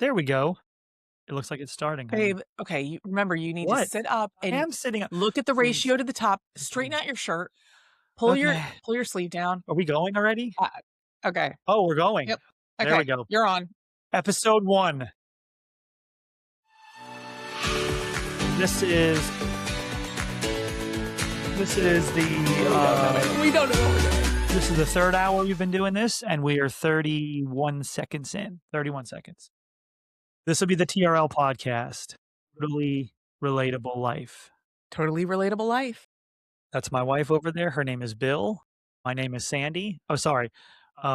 There we go. It looks like it's starting, honey. Babe, okay, remember, you need to What? sit up I and am sitting up. look at the Please. ratio to the top, straighten out your shirt, pull Okay. your sleeve down. Are we going already? Okay. Oh, we're going. Yep. There we Okay, go. you're on. Episode 1. This is the We don't know what we're doing. this is the third hour we've been doing this, and we are 31 seconds in. 31 seconds. This will be the TRL Podcast. Totally relatable life. Totally relatable life. That's my wife over there. Her name is Bill. My name is Sandy. Oh, sorry.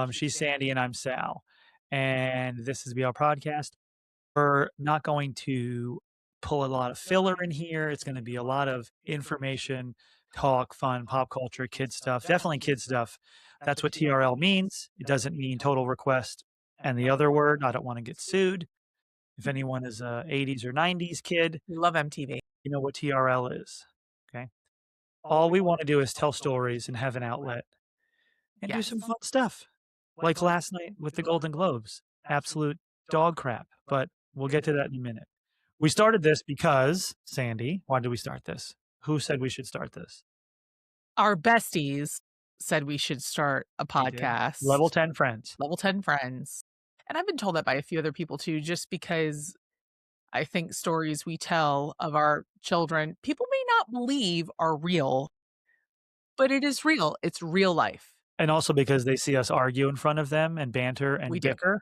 She's Sandy and I'm Sal. And this is our podcast. We're not going to pull a lot of filler in here. It's going to be a lot of information, talk, fun, pop culture, kid stuff. Definitely kid stuff. That's what TRL means. It doesn't mean total request. And the other word, I don't want to get sued. If anyone is a 80s or 90s kid, We love MTV. you know what TRL is. Okay. All we want to do is tell stories and have an outlet and do some fun stuff. Like last night with the Golden Globes. Absolute dog crap. But we'll get to that in a minute. We started this because, Sandy, why did we start this? Who said we should start this? Our besties said we should start a podcast. Level 10 friends. Level 10 friends. And I've been told that by a few other people too, just because I think stories we tell of our children, people may not believe are real, but it is real. It's real life. And also because they see us argue in front of them and banter and bicker.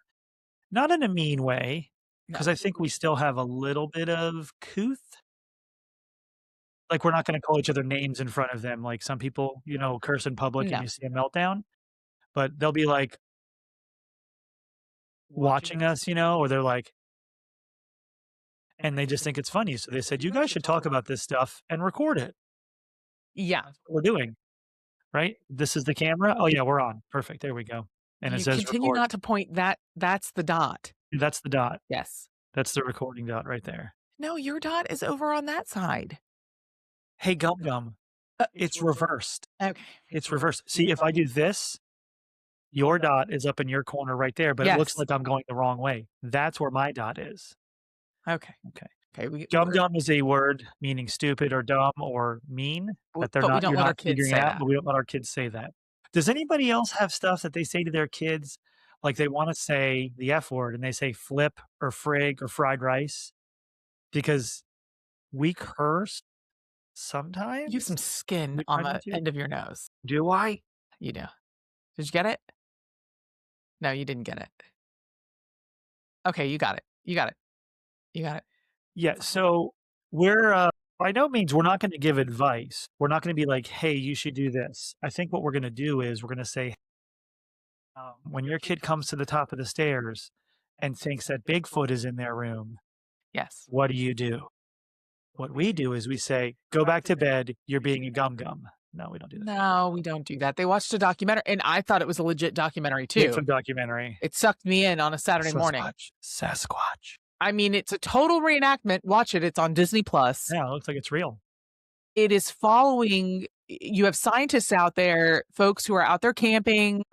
Not in a mean way, because I think we still have a little bit of couth. Like, we're not going to call each other names in front of them. Like some people, curse in public and you see a meltdown. But they'll be like watching us, or they're like, and they just think it's funny. So they said, you guys should talk about this stuff and record it. Yeah. That's what we're doing. Right? This is the camera. Oh, yeah, we're on. Perfect. There we go. And it says continue record. Not to point that. That's the dot. That's the dot. Yes. That's the recording dot right there. No, your dot is over on that side. Hey, Gum Gum. It's reversed. Okay. It's reversed. See, if I do this, your dot is up in your corner right there, but it looks like I'm going the wrong way. That's where my dot is. Okay. Gum Gum is a word meaning stupid or dumb or mean. That they're not, you're not figuring out, but we don't let our kids say that. Does anybody else have stuff that they say to their kids? Like they want to say the F word and they say flip or frig or fried rice? Because we curse sometimes. You have some skin on the end of your nose. Do I? You do. Did you get it? No, you didn't get it. Okay, you got it. You got it. Yeah, so we're, by no means, we're not going to give advice. We're not going to be like, hey, you should do this. I think what we're going to do is we're going to say, when your kid comes to the top of the stairs and thinks that Bigfoot is in their room, yes, what do? What we do is we say, go back to bed. You're being a gum gum. No, we don't do that. No, we don't do that. They watched a documentary, and I thought it was a legit documentary too. It's a documentary. It sucked me in on a Saturday morning. Sasquatch. I mean, it's a total reenactment. Watch it. It's on Disney Plus. Yeah, it looks like it's real. It is following. You have scientists out there, folks who are out there camping.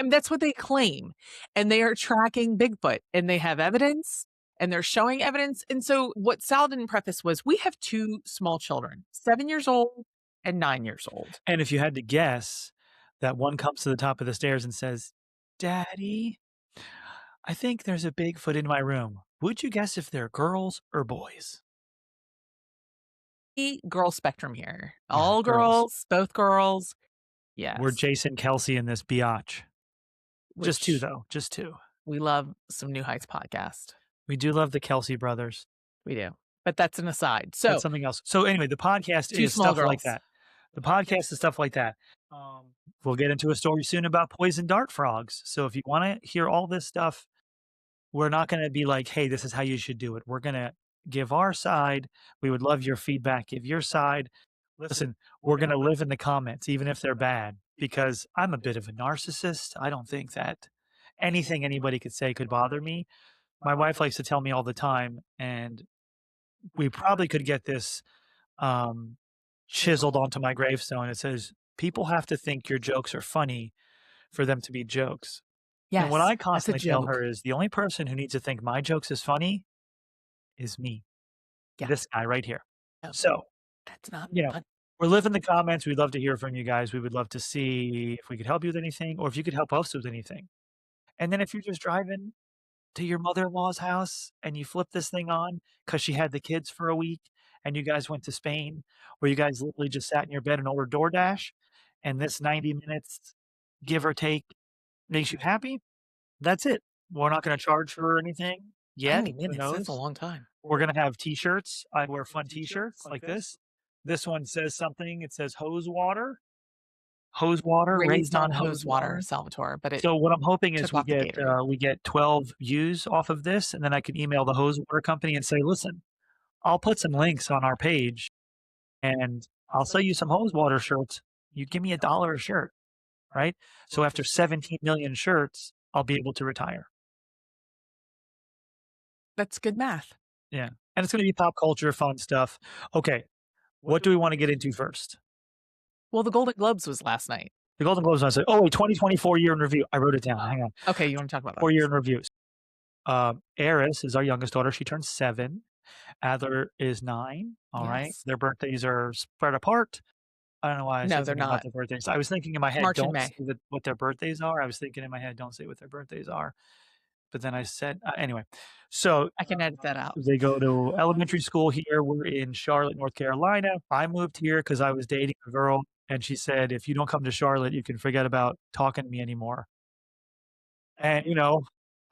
That's what they claim. And they are tracking Bigfoot, and they have evidence, and they're showing evidence. And so what Sal didn't preface was, we have 2 small children, 7 years old and 9 years old. And if you had to guess, that one comes to the top of the stairs and says, Daddy, I think there's a Bigfoot in my room. Would you guess if they're girls or boys? Girl spectrum here. All girls, both girls. Yes. We're Jason Kelsey in this biatch. Just 2, though. Just 2. We love some New Heights podcast. We do love the Kelsey brothers. We do. But that's an aside. So that's something else. So anyway, the podcast is stuff like that. The podcast is stuff like that. We'll get into a story soon about poison dart frogs. So if you want to hear all this stuff, we're not going to be like, hey, this is how you should do it. We're going to give our side. We would love your feedback. Give your side. Listen, we're going to live in the comments, even if they're bad, because I'm a bit of a narcissist. I don't think that anything anybody could say could bother me. My wife likes to tell me all the time, and we probably could get this chiseled onto my gravestone. It says, people have to think your jokes are funny for them to be jokes. Yes. And what I That's a constantly tell joke. her is the only person who needs to think my jokes is funny is me. Yeah. This guy right here. No, So, that's not you know, funny. we're live in the comments. We'd love to hear from you guys. We would love to see if we could help you with anything or if you could help us with anything. And then if you're just driving to your mother-in-law's house and you flip this thing on because she had the kids for a week and you guys went to Spain where you guys literally just sat in your bed and ordered DoorDash and this 90 minutes, give or take, makes you happy, that's it. We're not gonna charge for anything yet. 90 Who minutes, that's a knows? long time. We're gonna have T-shirts. I wear fun T-shirts like this. This one says something. It says hose water. Hose water, Raised on hose hose water, water. Salvatore, but it So what I'm hoping is took off the Gatorade. we get 12 views off of this, and then I can email the hose water company and say, "Listen, I'll put some links on our page, and I'll sell you some hose water shirts. You give me $1 a shirt, right? So after 17 million shirts, I'll be able to retire." That's good math. Yeah, and it's gonna be pop culture, fun stuff. Okay, what do we wanna get into first? Well, the Golden Globes was last night. The Golden Globes, I said, "Oh, wait, 2024 year in review." I wrote it down, hang on. Okay, you wanna talk about 4 year those? in reviews. Eris is our youngest daughter, she turned 7. Adler is 9, all right? Yes. Their birthdays are spread apart. I don't know why I No, said they're something about not. their birthdays. I was thinking in my head, March and "Don't May. say what their birthdays are." I was thinking in my head, "Don't say what their birthdays are." But then I said anyway. So, I can edit that out. they go to elementary school here. We're in Charlotte, North Carolina. I moved here because I was dating a girl, and she said, "If you don't come to Charlotte, you can forget about talking to me anymore." And,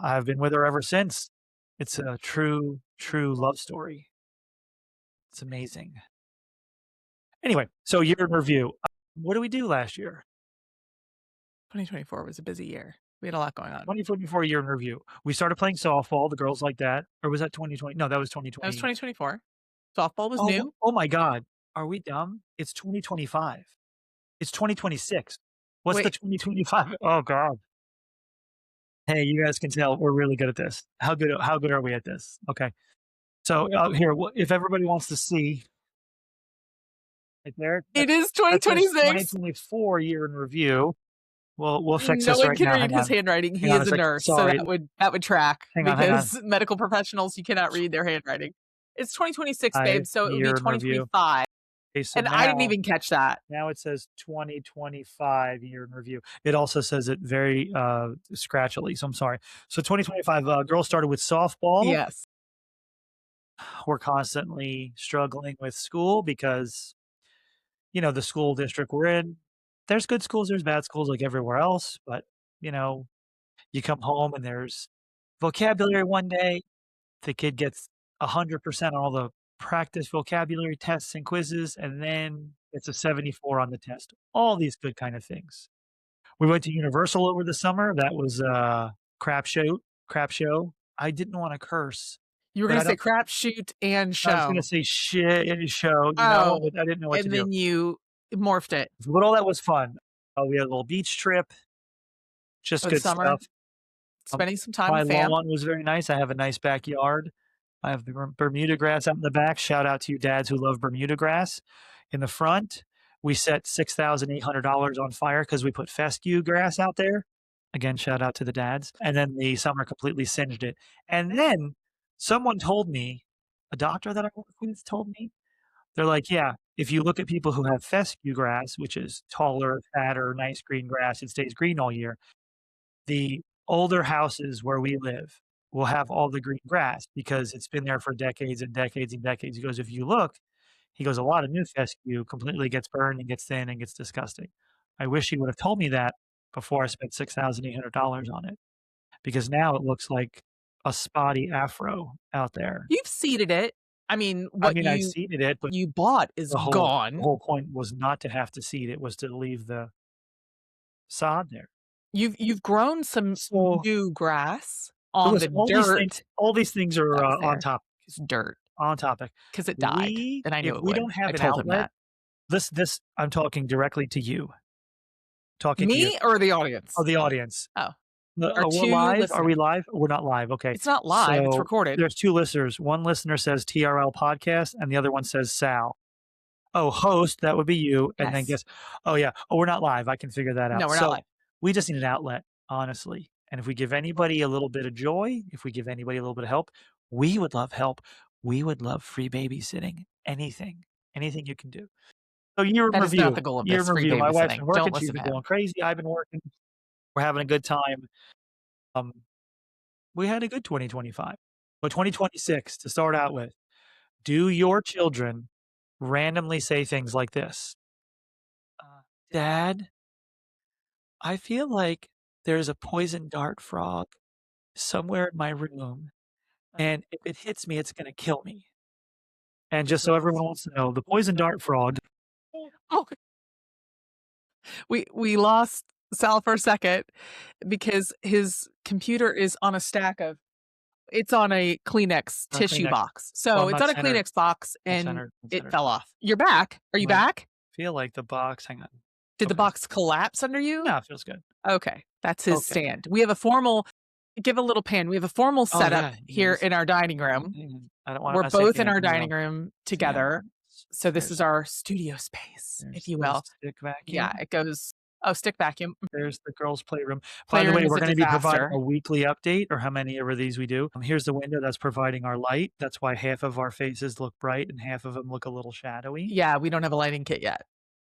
I've been with her ever since. It's a true, true love story. It's amazing. Anyway, so year in review. What did we do last year? 2024 was a busy year. We had a lot going on. 2024 year in review. We started playing softball, the girls like that. Or was that 2020? No, that was That 2020. was 2024. Softball was Oh, new. oh my God. Are we dumb? It's 2025. It's 2026. What's the Wait. 2025? Oh God. Hey, you guys can tell we're really good at this. How good are we at this? Okay. So here, if everybody wants to see right there, It is that says 2026. 2024 year in review. We'll fix No this one right can now. read Hang his on. handwriting. He Hang on is a a sec. nurse, so Sorry. that would track Hang on. because medical professionals, you cannot read their handwriting. It's 2026, babe, so it would be Year in review. 2025. Okay, so And I didn't even catch that. now it says 2025 year in review. It also says it very scratchily, so I'm sorry. So 2025, girls started with softball. Yes. We're constantly struggling with school because, the school district we're in, there's good schools, there's bad schools like everywhere else, but, you come home and there's vocabulary one day, the kid gets 100% on all the practice vocabulary tests and quizzes, and then it's a 74 on the test. All these good kind of things. We went to Universal over the summer. That was a crap show. I didn't want to curse. You were But going I to say don't crap, shoot, and I was gonna show. say shit show, Oh, I didn't know what to and do. then you morphed it But all that was fun. We had a little beach trip, just for the good summer, stuff. spending some time My with fam. lawn was very nice. I have a nice backyard. I have the Bermuda grass out in the back. Shout out to you dads who love Bermuda grass. In the front, we set $6,800 on fire because we put fescue grass out there. Again, shout out to the dads. And then the summer completely singed it. And then someone told me, a doctor that I work with told me, they're like, "Yeah, if you look at people who have fescue grass, which is taller, fatter, nice green grass, it stays green all year, the older houses where we live will have all the green grass because it's been there for decades and decades and decades." He goes, "If you look," he goes, "a lot of new fescue completely gets burned and gets thin and gets disgusting." I wish he would have told me that before I spent $6,800 on it, because now it looks like a spotty afro out there. You've seeded it. I mean, I what mean, I seeded it, but you bought is the gone. whole point was not to have to seed it, was to leave the sod there. You've grown some So new grass on listen, the dirt. all these things are That was on there. top. It's dirt On topic. because it died, and I knew If it we would. don't have I an told him outlet, that. this I'm talking directly to you. Talking to you. Me or the audience? Oh, the audience. Oh. We're two live? Are we listeners. live? We're not live, okay. It's not live, it's So, recorded. there's 2 listeners. One listener says TRL Podcast, and the other one says Sal. Oh, host, that would be you, and then Yes. guess oh, yeah. Oh, we're not live, I can figure that out. No, we're So, not live. we just need an outlet, honestly, And if we give anybody a little bit of joy, if we give anybody a little bit of help, we would love help. We would love free babysitting. Anything you can do. So year in That is not review. the goal of Year this, in free review. My wife's babysitting. been Don't working. She's listen been to him. going crazy. I've been working. We're having a good time. We had a good 2025. But 2026, to start out with, do your children randomly say things like this? Dad, I feel like there's a poison dart frog somewhere in my room, and if it hits me, it's going to kill me. And just so everyone wants to know, the poison dart frog. Oh, we lost Sal for a second because his computer is on a stack of. It's on a Kleenex tissue box. So Well, it's on a Kleenex box and it fell off. You're back. Are you back? Feel like the box. Hang on. Did the box collapse under you? No, it feels good. Okay. That's his stand. We have a formal, give a little pan. We have a formal setup here in our dining room. I don't want We're both in our dining room together. So this is our studio space, if you will. Stick vacuum. Yeah, it goes. Oh, stick vacuum. There's the girls' playroom. By the way, we're going to be providing a weekly update, or how many of these we do. Here's the window that's providing our light. That's why half of our faces look bright and half of them look a little shadowy. Yeah, we don't have a lighting kit yet.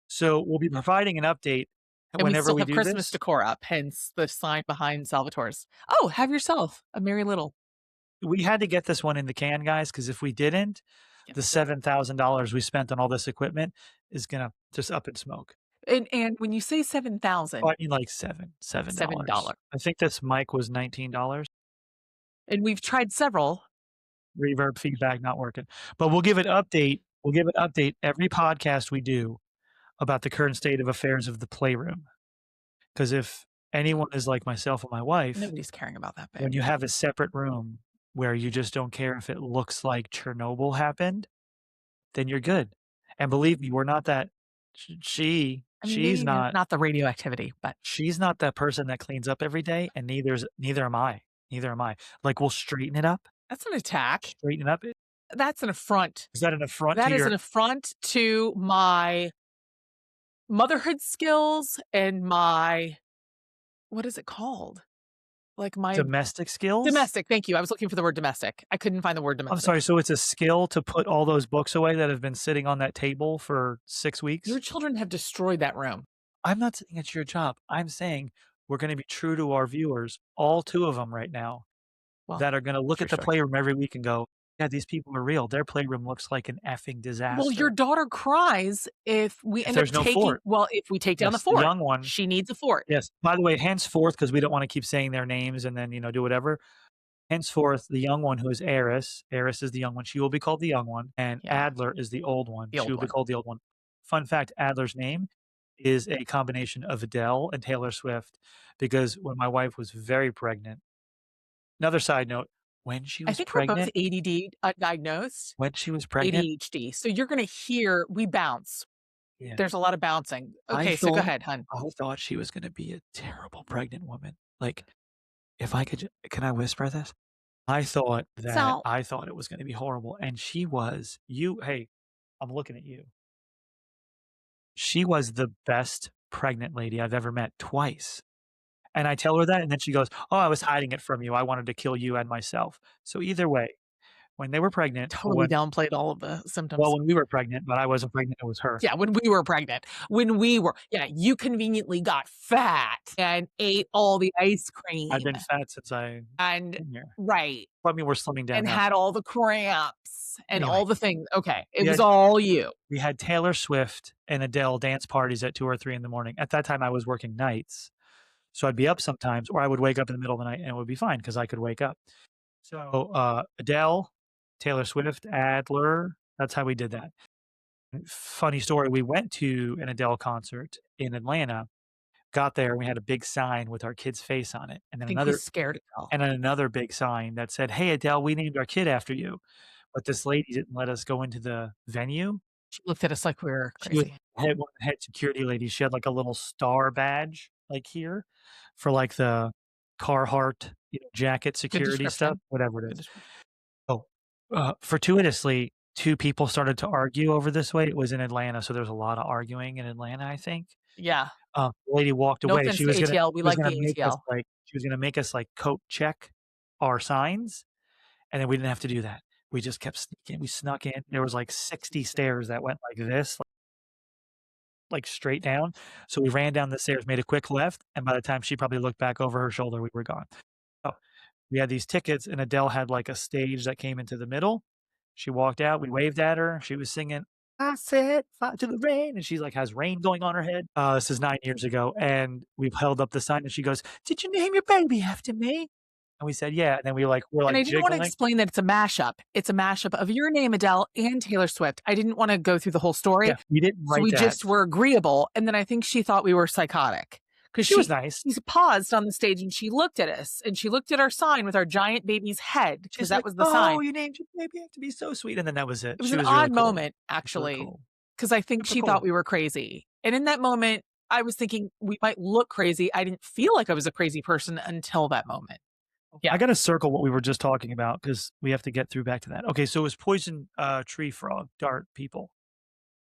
So we'll be providing an update and whenever we still have Christmas this. decor up, hence the sign behind Salvatore's. Oh, have yourself a merry little. We had to get this one in the can, guys, because if we didn't, the $7,000 we spent on all this equipment is going to just up in smoke. And when you say $7,000, I mean like $7. I think this mic was $19. And we've tried several. Reverb feedback not working. But we'll give an update. We'll give an update every podcast we do about the current state of affairs of the playroom. Because if anyone is like myself and my wife, nobody's caring about that. Babe. When you have a separate room where you just don't care if it looks like Chernobyl happened, then you're good. And believe me, we're not that. She's not the radioactivity, but she's not that person that cleans up every day, and neither am I. Like, we'll straighten it up. That's an attack. Straighten it up. That's an affront. Is that an affront? That is an affront to my motherhood skills and my, what is it called? Like my domestic skills? Domestic. Thank you. I was looking for the word domestic. I couldn't find the word domestic. I'm sorry. So it's a skill to put all those books away that have been sitting on that table for 6 weeks? Your children have destroyed that room. I'm not saying it's your job. I'm saying we're going to be true to our viewers, all 2 of them right now, that are going to look at the playroom every week and go, yeah, these people are real. Their playroom looks like an effing disaster. Well, your daughter cries if we end up taking. Fort. Well, if we take down the fort, the young one, she needs a fort. Yes. By the way, henceforth, because we don't want to keep saying their names and then do whatever. Henceforth, the young one, who is Eris is the young one. She will be called the young one, and Adler is the old one. She will be called the old one. Fun fact: Adler's name is a combination of Adele and Taylor Swift, because when my wife was very pregnant. Another side note. When she was pregnant, we're both ADD diagnosed. When she was pregnant, ADHD. So you're going to hear we bounce. Yeah. There's a lot of bouncing. Okay, so go ahead, hun. I thought she was going to be a terrible pregnant woman. Like, if I could, can I whisper this? I thought it was going to be horrible, and she was. Hey, I'm looking at you. She was the best pregnant lady I've ever met, twice. And I tell her that, and then she goes, oh, I was hiding it from you. I wanted to kill you and myself. So either way, when they were pregnant. Totally downplayed all of the symptoms. Well, when we were pregnant, but I wasn't pregnant, it was her. Yeah, when we were pregnant. You conveniently got fat and ate all the ice cream. I've been fat since came here. Right. I mean, we're slimming down and now. Had all the cramps and all the things. Okay, it was all you. We had Taylor Swift and Adele dance parties at 2 or 3 in the morning. At that time, I was working nights. So I'd be up sometimes, or I would wake up in the middle of the night, and it would be fine because I could wake up. So Adele, Taylor Swift, Adler, that's how we did that. Funny story, we went to an Adele concert in Atlanta, got there, and we had a big sign with our kid's face on it. And then another big sign that said, hey, Adele, we named our kid after you. But this lady didn't let us go into the venue. She looked at us like we were crazy. One of the head security ladies, she had like a little star badge like here for like the Carhartt jacket security stuff, whatever it is. Fortuitously, 2 people started to argue over this way. It was in Atlanta, so there's a lot of arguing in Atlanta, I think. Yeah. The lady walked No away. offense She to was gonna ATL. We like the ATL. she was gonna make us like coat check our signs, and then we didn't have to do that. We just kept sneaking. We snuck in. There was like 60 stairs that went like this, like straight down. So we ran down the stairs, made a quick left, and by the time she probably looked back over her shoulder, we were gone. Oh, we had these tickets, and Adele had like a stage that came into the middle. She walked out. We waved at her. She was singing, "I set fire to the rain," and she's like has rain going on her head. This is 9 years ago, and we held up the sign, and she goes, "Did you name your baby after me?" And we said, "Yeah." And then we're And I didn't want to jiggling. explain that it's a mashup. It's a mashup of your name, Adele, and Taylor Swift. I didn't want to go through the whole story. Yeah, we didn't write So we that. just were agreeable. And then I think she thought we were psychotic. Because She was nice. She paused on the stage and she looked at us and she looked at our sign with our giant baby's head because She's that like, was the sign. "Oh, you named your baby to be so sweet." And then that was it. It was She an was really odd cool. moment, It was really actually, cool. because I think she Super thought cool. we were crazy. And in that moment, I was thinking we might look crazy. I didn't feel like I was a crazy person until that moment. Yeah. I got to circle what we were just talking about because we have to get through back to that. Okay, so it was poison tree frog dart people.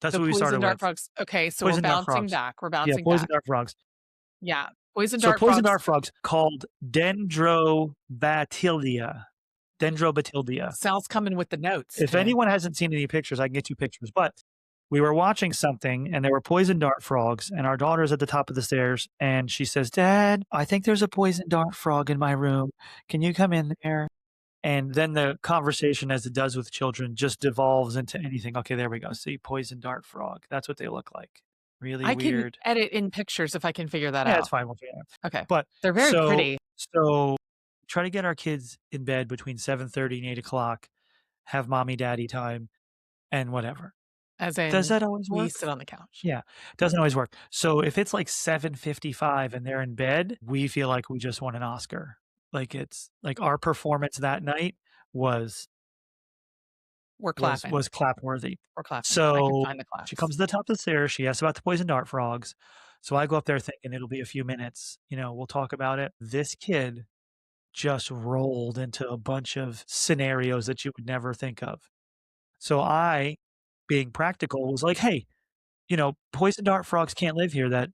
That's what we started poison dart with. frogs. Okay, so Poison we're dart bouncing frogs. back. We're Yeah, bouncing poison back. dart frogs. Yeah, poison So dart poison frogs. dart frogs called Dendrobatildia. Dendrobatildia. Sal's coming with the notes. If today. anyone hasn't seen any pictures, I can get you pictures. But we were watching something and there were poison dart frogs, and our daughter's at the top of the stairs and she says, "Dad, I think there's a poison dart frog in my room. Can you come in there?" And then the conversation, as it does with children, just devolves into anything. Okay, there we go. See, poison dart frog. That's what they look like. Really I weird. can edit in pictures if I can figure that Yeah, out. it's fine. We'll figure it out. Okay. But they're very pretty. So try to get our kids in bed between 7:30 and 8 o'clock, have mommy daddy time, and whatever. As in, Does that always we work? sit on the couch. Yeah, doesn't always work. So if it's like 7:55 and they're in bed, we feel like we just won an Oscar. Like it's like our performance that night was We're clapping. was clap worthy. We're clapping. I So can find the claps. she comes to the top of the stairs. She asks about the poison dart frogs. So I go up there thinking it'll be a few minutes. We'll talk about it. This kid just rolled into a bunch of scenarios that you would never think of. So I, being practical, was like, "Hey, poison dart frogs can't live here. That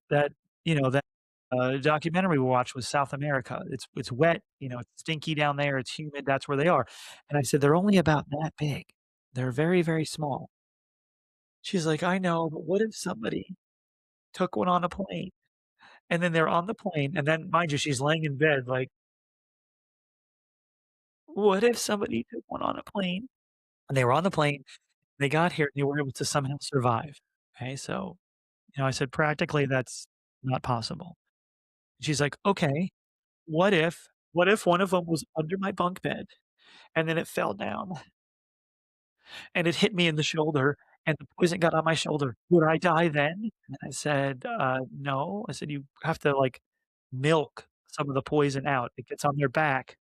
documentary we watched was South America. It's wet, it's stinky down there. It's humid. That's where they are." And I said, "They're only about that big. They're very, very small." She's like, "I know, but what if somebody took one on a plane?" And then they're on the plane, and then, mind you, she's laying in bed like, "What if somebody took one on a plane?" And they were on the plane. They got here. They were able to somehow survive. Okay, so, I said, "Practically, that's not possible." She's like, "Okay, what if one of them was under my bunk bed, and then it fell down, and it hit me in the shoulder, and the poison got on my shoulder? Would I die then?" And I said, no." I said, "You have to, like, milk some of the poison out. It gets on their back."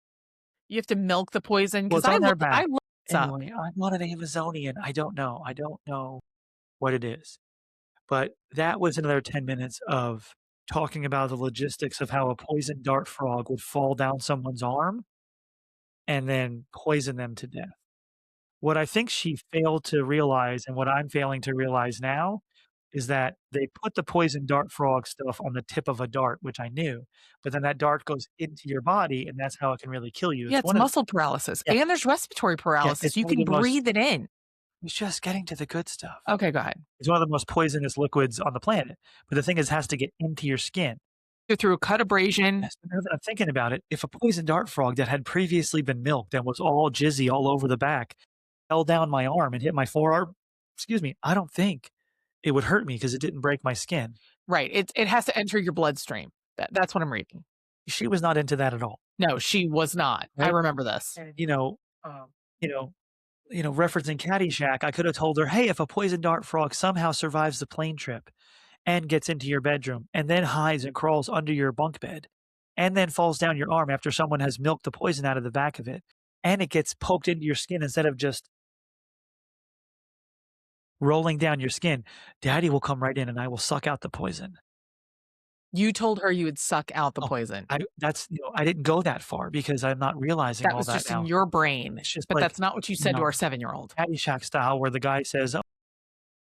You have to milk the poison Well, because it's on their I back. looked this up. Anyway, I'm not an Amazonian. I don't know. I don't know what it is. But that was another 10 minutes of talking about the logistics of how a poison dart frog would fall down someone's arm and then poison them to death. What I think she failed to realize, and what I'm failing to realize now, is that they put the poison dart frog stuff on the tip of a dart, which I knew, but then that dart goes into your body, and that's how it can really kill you. Yeah, it's muscle paralysis. Yeah. And there's respiratory paralysis. it's You one of can the most breathe it in. It's just getting to the good stuff. Okay, go ahead. It's one of the most poisonous liquids on the planet, but the thing is, it has to get into your skin. Through a cut abrasion. Yes, now that I'm thinking about it, if a poison dart frog that had previously been milked and was all jizzy all over the back fell down my arm and hit my forearm, I don't think it would hurt me because it didn't break my skin. Right. It has to enter your bloodstream. That's what I'm reading. She was not into that at all. No, she was not. Right? I remember this. And, referencing Caddyshack, I could have told her, "Hey, if a poison dart frog somehow survives the plane trip and gets into your bedroom and then hides and crawls under your bunk bed and then falls down your arm after someone has milked the poison out of the back of it and it gets poked into your skin instead of just rolling down your skin, Daddy will come right in and I will suck out the poison." You told her you would suck out the poison. I didn't go that far because I'm not realizing all that now. That was just in your brain. But that's not what you said to our 7-year-old. Caddyshack style, where the guy says,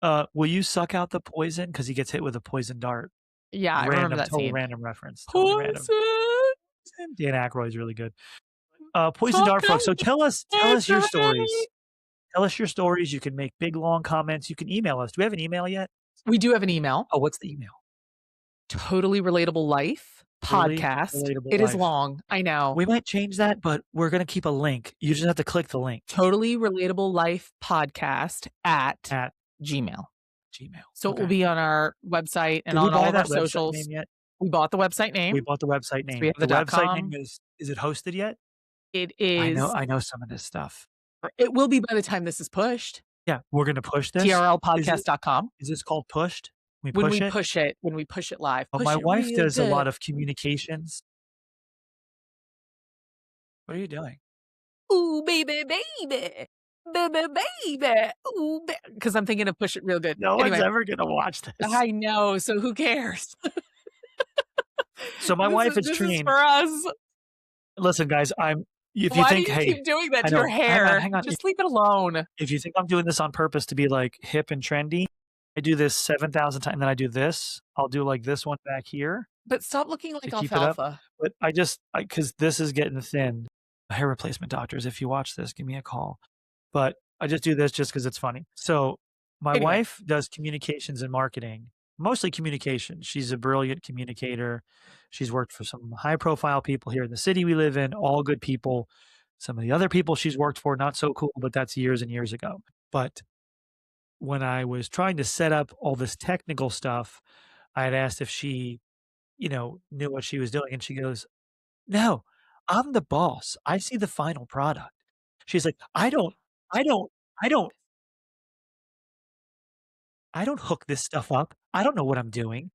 "Will you suck out the poison?" Because he gets hit with a poison dart. Yeah, I remember that Total scene. random reference. Totally random. Dan Aykroyd's really good. Poison Dart Frog. So tell us your stories. Tell us your stories. You can make big, long comments. You can email us. Do we have an email yet? We do have an email. Oh, what's the email? Totally Relatable Life Podcast. It is long. I know. We might change that, but we're going to keep a link. You just have to click the link. Totally Relatable Life Podcast at Gmail. So it will be on our website and on all of our socials. Name yet? We bought the website name. We bought the website name. So we have the website .com. name is it hosted yet? It is. I know some of this stuff. It will be by the time this is pushed. Yeah, we're going to push this. TRLpodcast.com. Is this called pushed? When we push it live. Well, my wife does a lot of communications. What are you doing? Ooh, baby. Ooh, because I'm thinking of push it real good. No one's ever going to watch this. I know, so who cares? So my wife is trained. This is for us. Listen, guys, Why do you keep doing that to your hair? Hang on. Just leave it alone. If you think I'm doing this on purpose to be like hip and trendy, I do this 7,000 times, and then I do this. I'll do like this one back here. But stop looking like alfalfa. But because this is getting thin. Hair replacement doctors, if you watch this, give me a call. But I just do this just because it's funny. So my wife does communications and marketing, mostly communication. She's a brilliant communicator. She's worked for some high-profile people here in the city we live in, all good people. Some of the other people she's worked for, not so cool, but that's years and years ago. But when I was trying to set up all this technical stuff, I had asked if she, knew what she was doing. And she goes, "No, I'm the boss. I see the final product." She's like, I don't hook this stuff up. I don't know what I'm doing.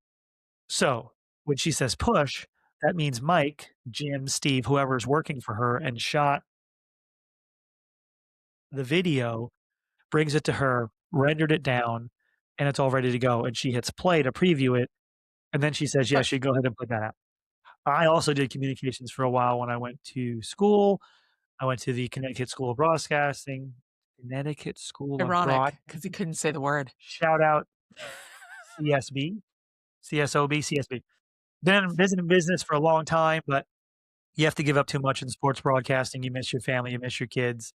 So when she says push, that means Mike, Jim, Steve, whoever's working for her and shot the video, brings it to her, rendered it down, and it's all ready to go. And she hits play to preview it. And then she says, yes, you go ahead and put that out. I also did communications for a while when I went to school. I went to the Connecticut School of Broadcasting. Connecticut School of Broadcasting. Because he couldn't say the word. Shout out CSB, CSOB, CSB. Been in business for a long time, but you have to give up too much in sports broadcasting. You miss your family, you miss your kids.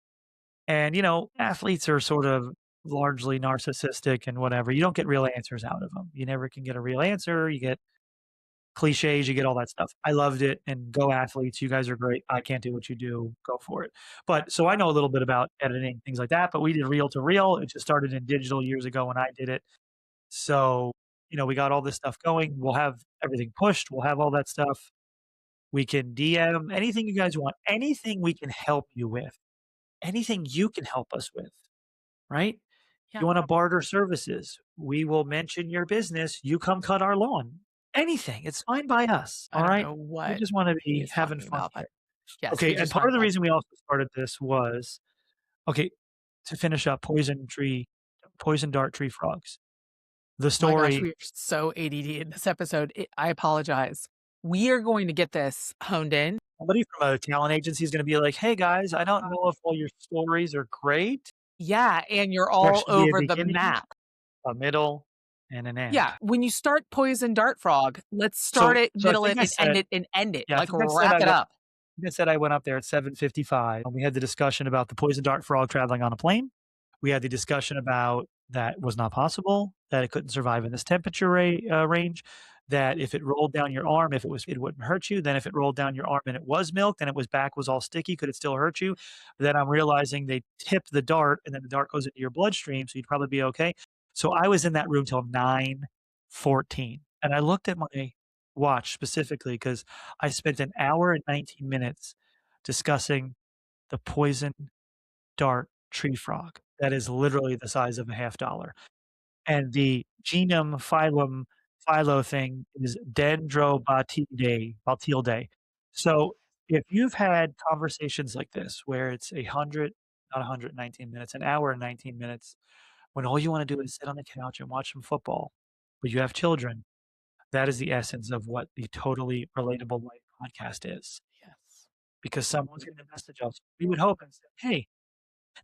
And, athletes are sort of largely narcissistic and whatever. You don't get real answers out of them. You never can get a real answer. You get cliches, you get all that stuff. I loved it. And go athletes. You guys are great. I can't do what you do. Go for it. But so I know a little bit about editing, things like that, but we did reel to reel. It just started in digital years ago when I did it. So, we got all this stuff going. We'll have everything pushed. We'll have all that stuff. We can DM anything you guys want, anything we can help you with, anything you can help us with, right? Yeah. You want to barter services. We will mention your business. You come cut our lawn. Anything. It's fine by us. All right. We just want to be having fun. Yes, okay. And part of the reason we also started this was, to finish up poison dart tree frogs. The story. My gosh, we are so ADD in this episode. I apologize. We are going to get this honed in. Somebody from a talent agency is going to be like, hey guys, I don't know if all your stories are great. Yeah. And you're all over the map. A middle and an end. Yeah. When you start Poison Dart Frog, let's start it, middle it, and end it. Yeah, like wrap it up. I said I went up there at 7:55 and we had the discussion about the Poison Dart Frog traveling on a plane. We had the discussion about that was not possible, that it couldn't survive in this temperature range, that if it rolled down your arm, it wouldn't hurt you. Then if it rolled down your arm and it was milked and it was all sticky, could it still hurt you? Then I'm realizing they tip the dart and then the dart goes into your bloodstream, so you'd probably be okay. So I was in that room till 9:14. And I looked at my watch specifically because I spent an hour and 19 minutes discussing the poison dart tree frog. That is literally the size of a $50. And the genus philo thing is Dendrobatildae. So if you've had conversations like this, where it's 119 minutes, an hour and 19 minutes, when all you want to do is sit on the couch and watch some football, but you have children, that is the essence of what the Totally Relatable Life podcast is. Yes. Because someone's going to message us. We would hope and say, hey,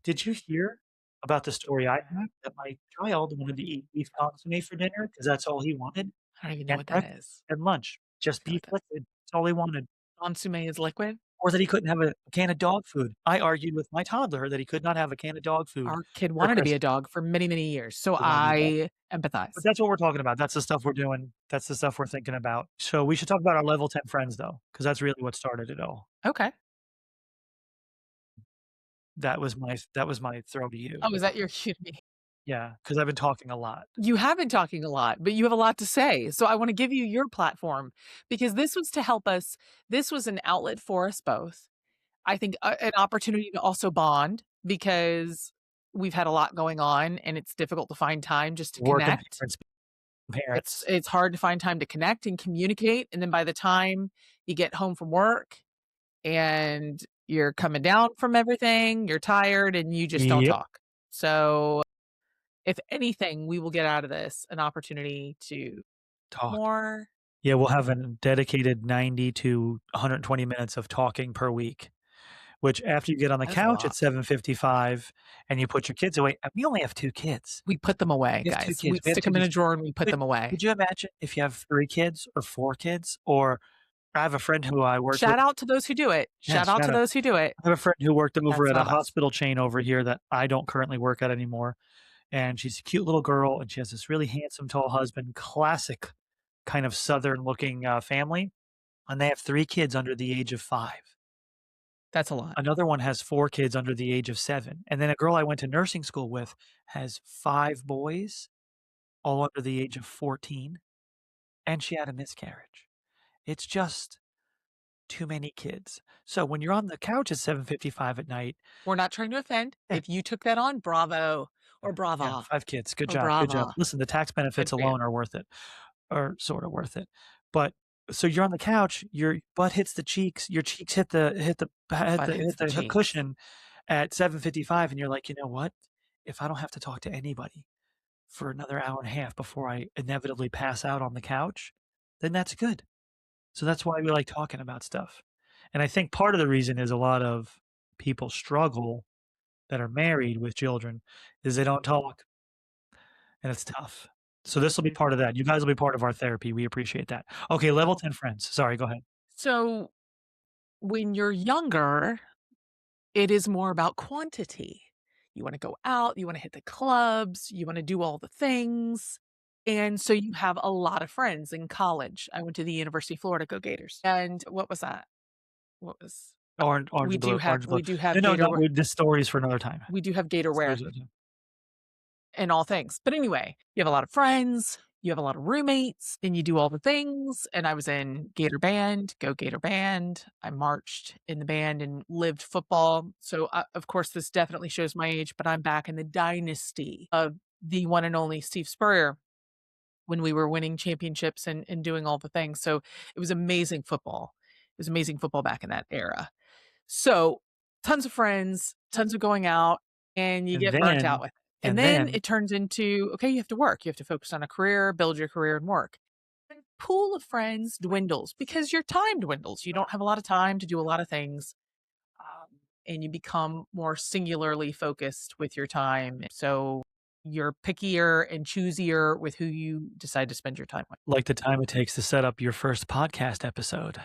did you hear about the story I have that my child wanted to eat beef consomme for dinner because that's all he wanted? I don't even know And what that breakfast is. and lunch, just beef liquid. That's all he wanted. Consomme is liquid? Or that he couldn't have a can of dog food. I argued with my toddler that he could not have a can of dog food Our kid for wanted to be a Christmas. dog for many, many years, so He wanted to be a dog. I But empathize. that's what we're talking about. That's the stuff we're doing. That's the stuff we're thinking about. So we should talk about our level 10 friends though, because that's really what started it all. Okay. That was my throw to you. Oh, is that your cue to me? Yeah, because I've been talking a lot. You have been talking a lot, but you have a lot to say. So I want to give you your platform because this was to help us. This was an outlet for us both. I think an opportunity to also bond because we've had a lot going on and it's difficult to find time just to Working connect. parents. It's hard to find time to connect and communicate. And then by the time you get home from work and you're coming down from everything, you're tired and you just don't Yep. talk. So if anything, we will get out of this an opportunity to Talk. more. Yeah, we'll have a dedicated 90 to 120 minutes of talking per week, which after you get on the That's a couch at lot. 7:55 and you put your kids away, we only have 2 kids. We put them away, We have 2 guys. kids. We We have stick 2 them in a kids. drawer and we put them away. Could you imagine if you have 3 kids or 4 kids? Or I have a friend who I worked with. Shout out to those who do it. Yeah, Shout out to shout out. those who do it. I have a friend who worked over That's at a not us. hospital chain over here that I don't currently work at anymore, and she's a cute little girl, and she has this really handsome, tall husband, classic kind of Southern-looking, family, and they have 3 kids under the age of 5. That's a lot. Another one has 4 kids under the age of 7, and then a girl I went to nursing school with has 5 boys, all under the age of 14, and she had a miscarriage. It's just too many kids. So when you're on the couch at 7:55 at night, We're not trying to offend. Yeah. If you took that on, bravo or brava. yeah, 5 kids. Good Or job. Good job. brava. Listen, the tax benefits Good for you. alone are worth it, or sort of worth it. But so you're on the couch, your butt hits the cheeks, your cheeks hit the cheeks. cushion at 7:55, and you're like, you know what? If I don't have to talk to anybody for another hour and a half before I inevitably pass out on the couch, then that's good. So that's why we like talking about stuff. And I think part of the reason is a lot of people struggle that are married with children is they don't talk, and it's tough. So this will be part of that. You guys will be part of our therapy. We appreciate that. Okay, level 10 friends. Sorry, go ahead. So when you're younger, it is more about quantity. You want to go out, you want to hit the clubs, you want to do all the things. And so you have a lot of friends in college. I went to the University of Florida, go Gators. And what was that? What was Orange we and blue, do have orange and blue. we do have No, Gator this story's for another time. we do have Gator wear Story's another time. and all things. But anyway, you have a lot of friends, you have a lot of roommates, and you do all the things. And I was in Gator Band, go Gator Band. I marched in the band and lived football. So, of course, this definitely shows my age, but I'm back in the dynasty of the one and only Steve Spurrier when we were winning championships and doing all the things. So it was amazing football. It was amazing football back in that era. So tons of friends, tons of going out, and you get burnt out with it. And then it turns into, okay, you have to work. You have to focus on a career, build your career and work. And pool of friends dwindles because your time dwindles. You don't have a lot of time to do a lot of things. And you become more singularly focused with your time. So you're pickier and choosier with who you decide to spend your time with. Like the time it takes to set up your first podcast episode.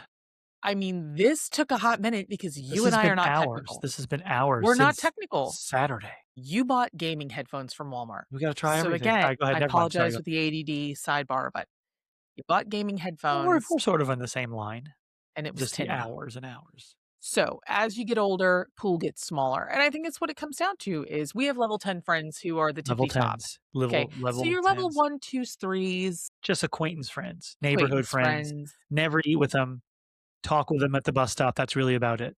I mean, this took a hot minute because you and I are not technical. This has been hours. We're not technical. Saturday. You bought gaming headphones from Walmart. We got to try everything. So again, right, go ahead, I apologize with the ADD sidebar, but you bought gaming headphones. We're sort of on the same line. And it was just 10 hours and hours. So as you get older, pool gets smaller. And I think it's what it comes down to is we have level 10 friends who are the tippy top. Level so you're level 10s. 1, 2s, 3s. Just acquaintance friends, neighborhood friends. Never eat with them. Talk with them at the bus stop. That's really about it.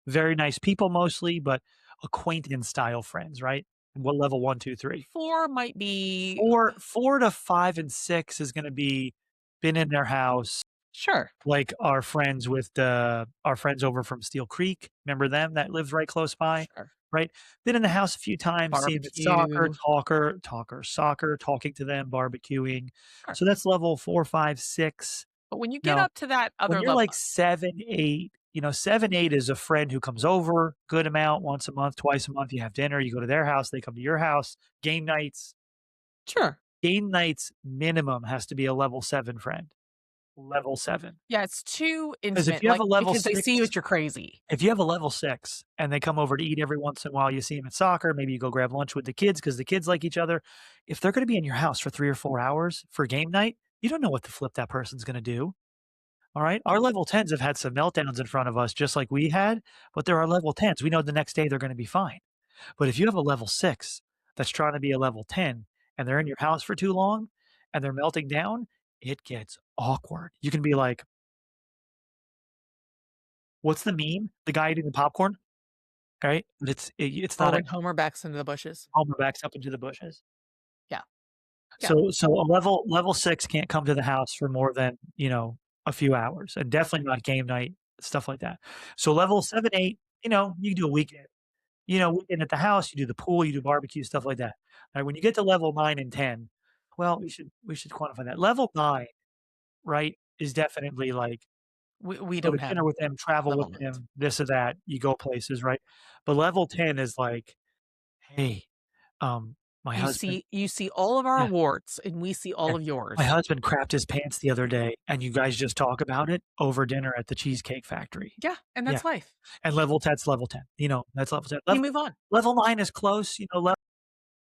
Very nice people mostly, but acquaintance style friends, right? What level 1, 2, 3? 4 might be 4 to 5 and 6 is going to be been in their house. Sure. Like our friends our friends over from Steel Creek. Remember them that lived right close by? Sure. Right? Been in the house a few times, seen soccer, talking to them, barbecuing. Sure. So that's level 4, 5, 6. But when you get up to that other when you're level, like 7, 8, 7, 8 is a friend who comes over, good amount, once a month, twice a month. You have dinner, you go to their house, they come to your house, game nights. Sure. Game night's minimum has to be a level 7 friend. Level 7. Yeah, it's too Because if intimate, you have like, a level because they 6 see you that you're crazy. if you have a level 6 and they come over to eat every once in a while, you see them at soccer, maybe you go grab lunch with the kids because the kids like each other. If they're gonna be in your house for 3 or 4 hours for game night, you don't know what the flip that person's gonna do, alright? Our level 10s have had some meltdowns in front of us just like we had, but they're our level 10s. We know the next day they're gonna be fine. But if you have a level 6 that's trying to be a level 10 and they're in your house for too long and they're melting down, it gets awkward. You can be like, "What's the meme? The guy eating the popcorn?" Right? But it's Or not a when Homer backs into the bushes. Homer backs up into the bushes. Yeah. Yeah. So a level 6 can't come to the house for more than, a few hours, and definitely not game night, stuff like that. So level 7, 8, you can do a weekend. Weekend at the house, you do the pool, you do barbecue, stuff like that. Now when you get to level 9 and 10, well, we should quantify that. Level 9, right, is definitely like We go to don't have dinner with them, travel with level 9s. them, this or that, you go places, right? But level 10 is like, "Hey, my husband." You see all of our Yeah, warts, and we see all yeah. of "My yours. husband crapped his pants the other day, and you guys just talk about it over dinner at the Cheesecake Factory." Yeah, and Yeah, that's life. and that's level 10, that's level 10. You Level move on. level 9 is close,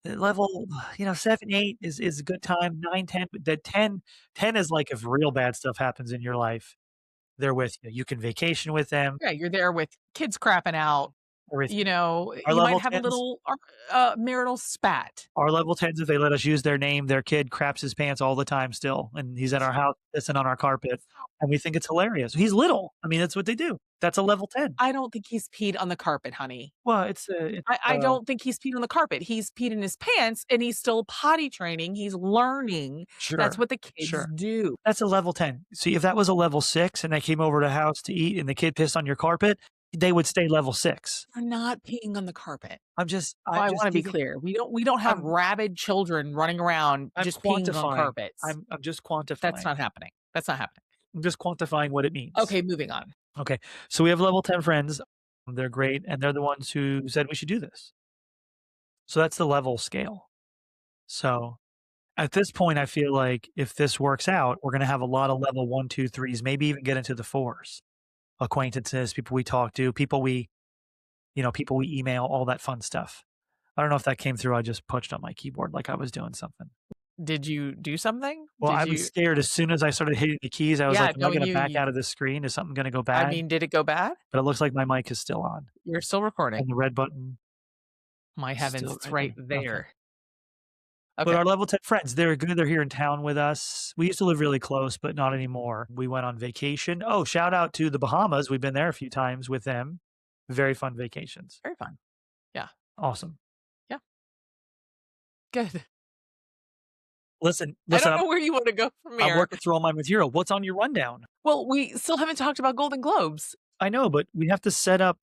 level, 7, 8 is a good time, 9, 10, but the 10 is like if real bad stuff happens in your life, they're with you. You can vacation with them, Yeah, you're there with kids crapping out, everything. Our you might level have a 10s little, marital spat. our level 10s, if they let us use their name, their kid craps his pants all the time still, and he's at our house pissing on our carpet, and we think it's hilarious. He's little. I mean, that's what they do. That's a level 10. I don't think he's peed on the carpet, honey. Well, I don't think he's peed on the carpet. He's peed in his pants, and he's still potty training. He's learning. That's sure, what the kids sure. do. That's a level 10. See, if that was a level 6 and they came over to the house to eat and the kid pissed on your carpet, they would stay level 6. We're not peeing on the carpet. I'm just Oh, I'm I just wanna be giving clear. We don't have I'm rabid children running around I'm just peeing on quantifying. carpets. I'm just That's quantifying. not happening. That's not happening. I'm just quantifying what it means. Okay, moving on. Okay. So we have level 10 friends. They're great, and they're the ones who said we should do this. So that's the level scale. So at this point, I feel like if this works out, we're gonna have a lot of level 1, 2, 3s, maybe even get into the 4s. Acquaintances, people we talk to, people we email, all that fun stuff. I don't know if that came through. I just punched on my keyboard like I was doing something. Did you do something? Well, Did I was you scared as soon as I started hitting the keys, I was Yeah, like, "Am I knowing gonna you, back out of this screen? Is something gonna go I bad?" mean, did it go bad? But it looks like my mic is still on, You're still recording. and the red button My is heavens, still it's right right there. Okay. there. But Okay, our level 10 friends, they're good. They're here in town with us. We used to live really close, but not anymore. We went on vacation. Oh, shout out to the Bahamas. We've been there a few times with them. Very fun vacations. very fun. Yeah, Awesome. yeah, good. Listen, I listen, don't know where you wanna go from I'm here. working through all my material. What's on your rundown? Well, we still haven't talked about Golden Globes. I know, but we have to set up.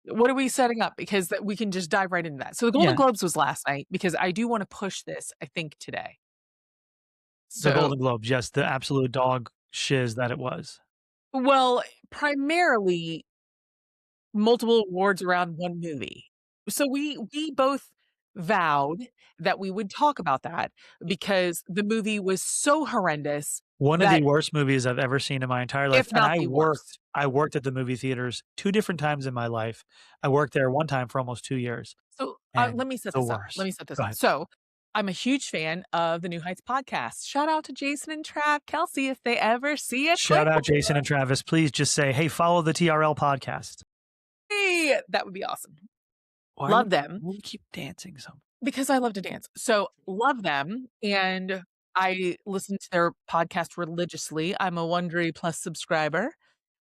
What are we setting up? Because that we can just dive right into that. So the Golden Yeah, Globes was last night because I do wanna push this, I think, today. the So Golden Globes. Yes, the absolute dog shiz that it was. well, primarily multiple awards around one movie. So we both vowed that we would talk about that because the movie was so horrendous One of the that worst movies I've ever seen in my entire life, if and not I the worked worst. I worked at the movie theaters 2 different times in my life. I worked there one time for almost 2 years, So, let and me set the this up. Let worst. me set this Go up. ahead. So, I'm a huge fan of the New Heights podcast. Shout out to Jason and Trav Kelsey if they ever see it. Shout out Jason and Travis. Please just say, "Hey, follow the TRL podcast." Hey, that would be awesome. Why Love them why do you keep dancing so because I love to dance. So, love them, and I listen to their podcast religiously. I'm a Wondery Plus subscriber.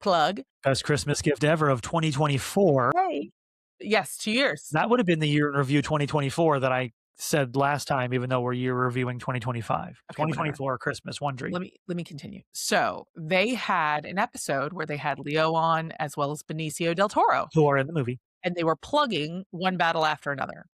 Plug. Best Christmas gift ever of 2024. Hey. Yes, 2 years. That would have been the year in review 2024 that I said last time, even though we're year reviewing 2025. Okay, whatever. 2024 Christmas, Wondery. Let me continue. So, they had an episode where they had Leo on as well as Benicio del Toro, Who are in the movie. and they were plugging one battle after another.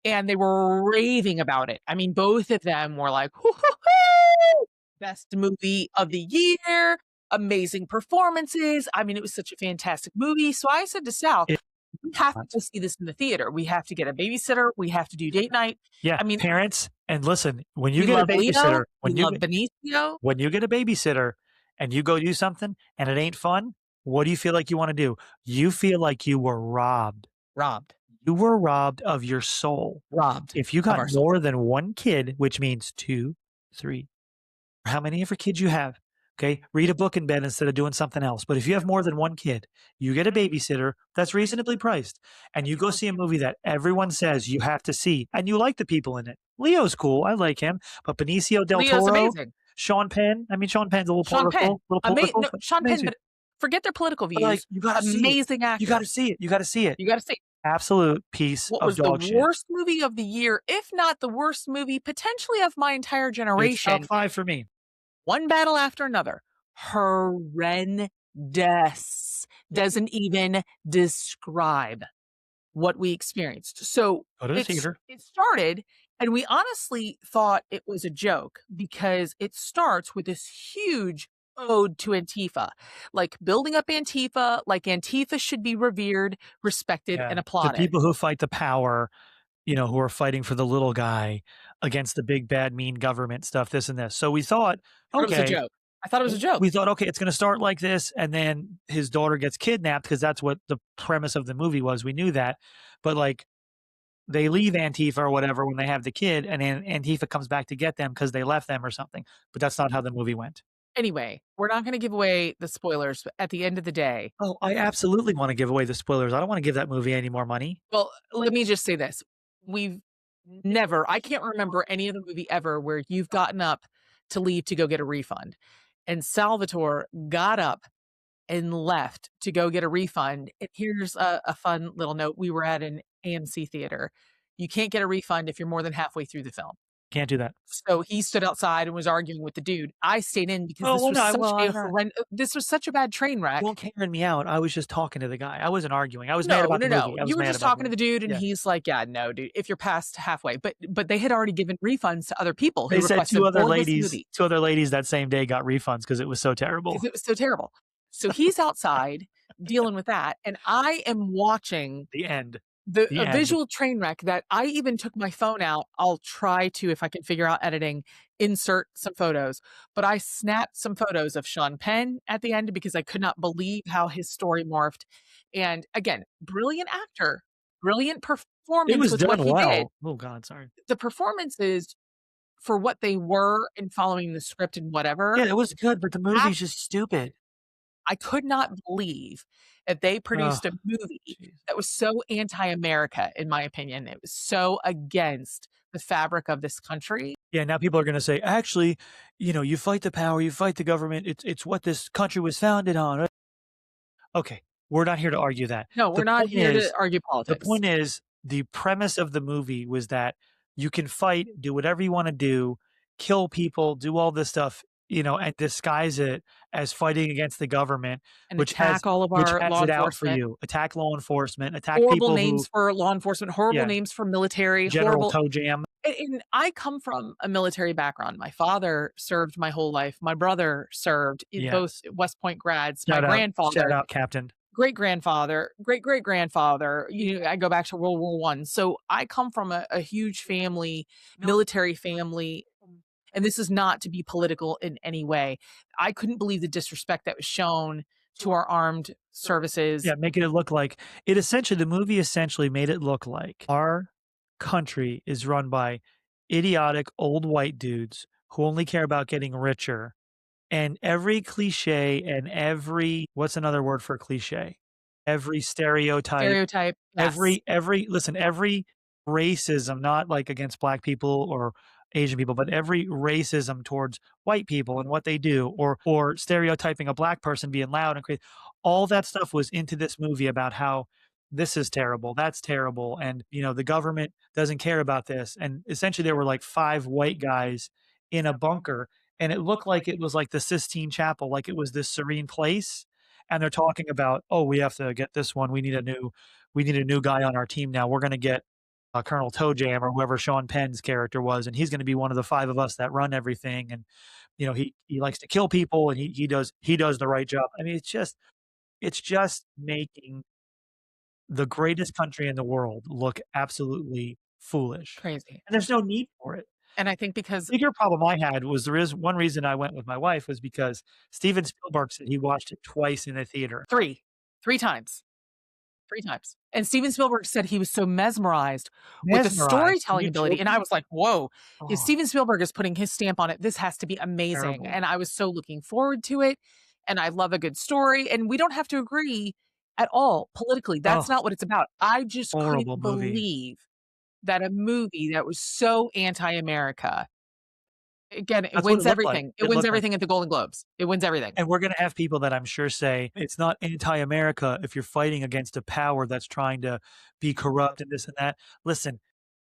And they were raving about it. I mean, both of them were like, "Woo-hoo-hoo! Best movie of the year, amazing performances." I mean, it was such a fantastic movie. So I said to Sal, we have to go see this in the theater. We have to get a babysitter. We have to do date night. Yeah, I mean, parents, and listen, when you we get a love Leo. babysitter, We love Benicio. when you get a babysitter and you go do something and it ain't fun, what do you feel like you want to do? You feel like you were robbed. Robbed. You were robbed of your soul. Robbed. If you got more than one kid, which means 2, 3, how many ever kids you have, okay, read a book in bed instead of doing something else. But if you have more than one kid, you get a babysitter that's reasonably priced, and you go see a movie that everyone says you have to see, and you like the people in it. Leo's cool. I like him. But Benicio del Leo's Toro, amazing. Sean Penn. I mean, Sean Penn's a little Sean political. Penn. Sean Penn, but forget their political views. Like, you gotta amazing actor. You got to see it. You got to see it. You got to see it. Absolute piece what of was dog the shit. worst movie of the year, if not the worst movie potentially of my entire generation. It's top 5 for me. One battle after another. Horrendous. Doesn't even describe what we experienced. So it started, and we honestly thought it was a joke because it starts with this huge ode to Antifa, like building up Antifa, like Antifa should be revered, respected, and applauded. The people who fight the power, who are fighting for the little guy against the big, bad, mean government stuff, this and this. So we thought, okay. It was a joke. I thought it was a joke. We thought, okay, it's going to start like this, and then his daughter gets kidnapped because that's what the premise of the movie was. We knew that. But, like, they leave Antifa or whatever when they have the kid, and then Antifa comes back to get them because they left them or something. But that's not how the movie went. Anyway, we're not going to give away the spoilers, but at the end of the day. Oh, I absolutely want to give away the spoilers. I don't want to give that movie any more money. Well, let me just say this. I can't remember any other movie ever where you've gotten up to leave to go get a refund. And Salvatore got up and left to go get a refund. And here's a fun little note. We were at an AMC theater. You can't get a refund if you're more than halfway through the film. Can't do that. So he stood outside and was arguing with the dude. I stayed in because this was such a bad train wreck. Don't Karen me out. I was just talking to the guy. I wasn't arguing. I was mad about the movie. You were just talking to the dude, and he's like, "Yeah, no, dude. If you're past halfway," but they had already given refunds to other people. They said two other ladies that same day got refunds because it was so terrible. It was so terrible. So he's outside dealing with that, and I am watching the end. A visual train wreck that I even took my phone out. I'll try to, if I can figure out editing, insert some photos. But I snapped some photos of Sean Penn at the end because I could not believe how his story morphed. And again, brilliant actor, brilliant performance. It was with done what he well. did. Oh God, sorry. The performances for what they were and following the script and whatever. Yeah, it was good, but the movie's just stupid. I could not believe that they produced a movie that was so anti-America, in my opinion. It was so against the fabric of this country. Yeah, now people are going to say, actually, you fight the power, you fight the government. It's what this country was founded on. Okay, we're not here to argue that. No, we're not here to argue politics. The point is, the premise of the movie was that you can fight, do whatever you want to do, kill people, do all this stuff, and disguise it as fighting against the government, and attack all of our law enforcement. Attack law enforcement, attack horrible people names for law enforcement, horrible names for military, General Toe Jam. And I come from a military background. My father served my whole life. My brother served, both West Point grads. My grandfather, shout out, Captain. Great-grandfather, great-great-grandfather, I go back to World War I. So I come from a huge family, military family. And this is not to be political in any way. I couldn't believe the disrespect that was shown to our armed services. Yeah, making it look like the movie essentially made it look like our country is run by idiotic old white dudes who only care about getting richer. And every cliche and what's another word for cliche? Every stereotype. Yes. Every racism, not like against black people or Asian people, but every racism towards white people and what they do, or stereotyping a black person being loud and crazy. All that stuff was into this movie about how this is terrible, that's terrible, and the government doesn't care about this. And essentially there were like 5 white guys in a bunker, and it looked like it was like the Sistine Chapel, like it was this serene place. And they're talking about, oh, we have to get this one. We need a new guy on our team now. We're going to get Colonel Toe Jam or whoever Sean Penn's character was, and he's going to be one of the 5 of us that run everything. And he likes to kill people, and he does the right job. I mean, it's just making the greatest country in the world look absolutely foolish. Crazy. And there's no need for it. And I think because Bigger problem I had was there is one reason I went with my wife was because Steven Spielberg said he watched it twice in the theater. 3 times. 3 times. And Steven Spielberg said he was so mesmerized with the storytelling ability, and I was like, "Whoa, if Oh, Steven Spielberg is putting his stamp on it, this has to be amazing." terrible. And I was so looking forward to it, and I love a good story, and we don't have to agree at all politically. Oh, That's not what it's about. I just horrible couldn't movie. believe that a movie that was so anti-America, again, it That's what wins it looked like. everything. It It wins looked like everything at the Golden Globes. It wins everything. and we're gonna have people that I'm sure say, "It's not anti-America if you're fighting against a power that's trying to be corrupt and this and that." Listen,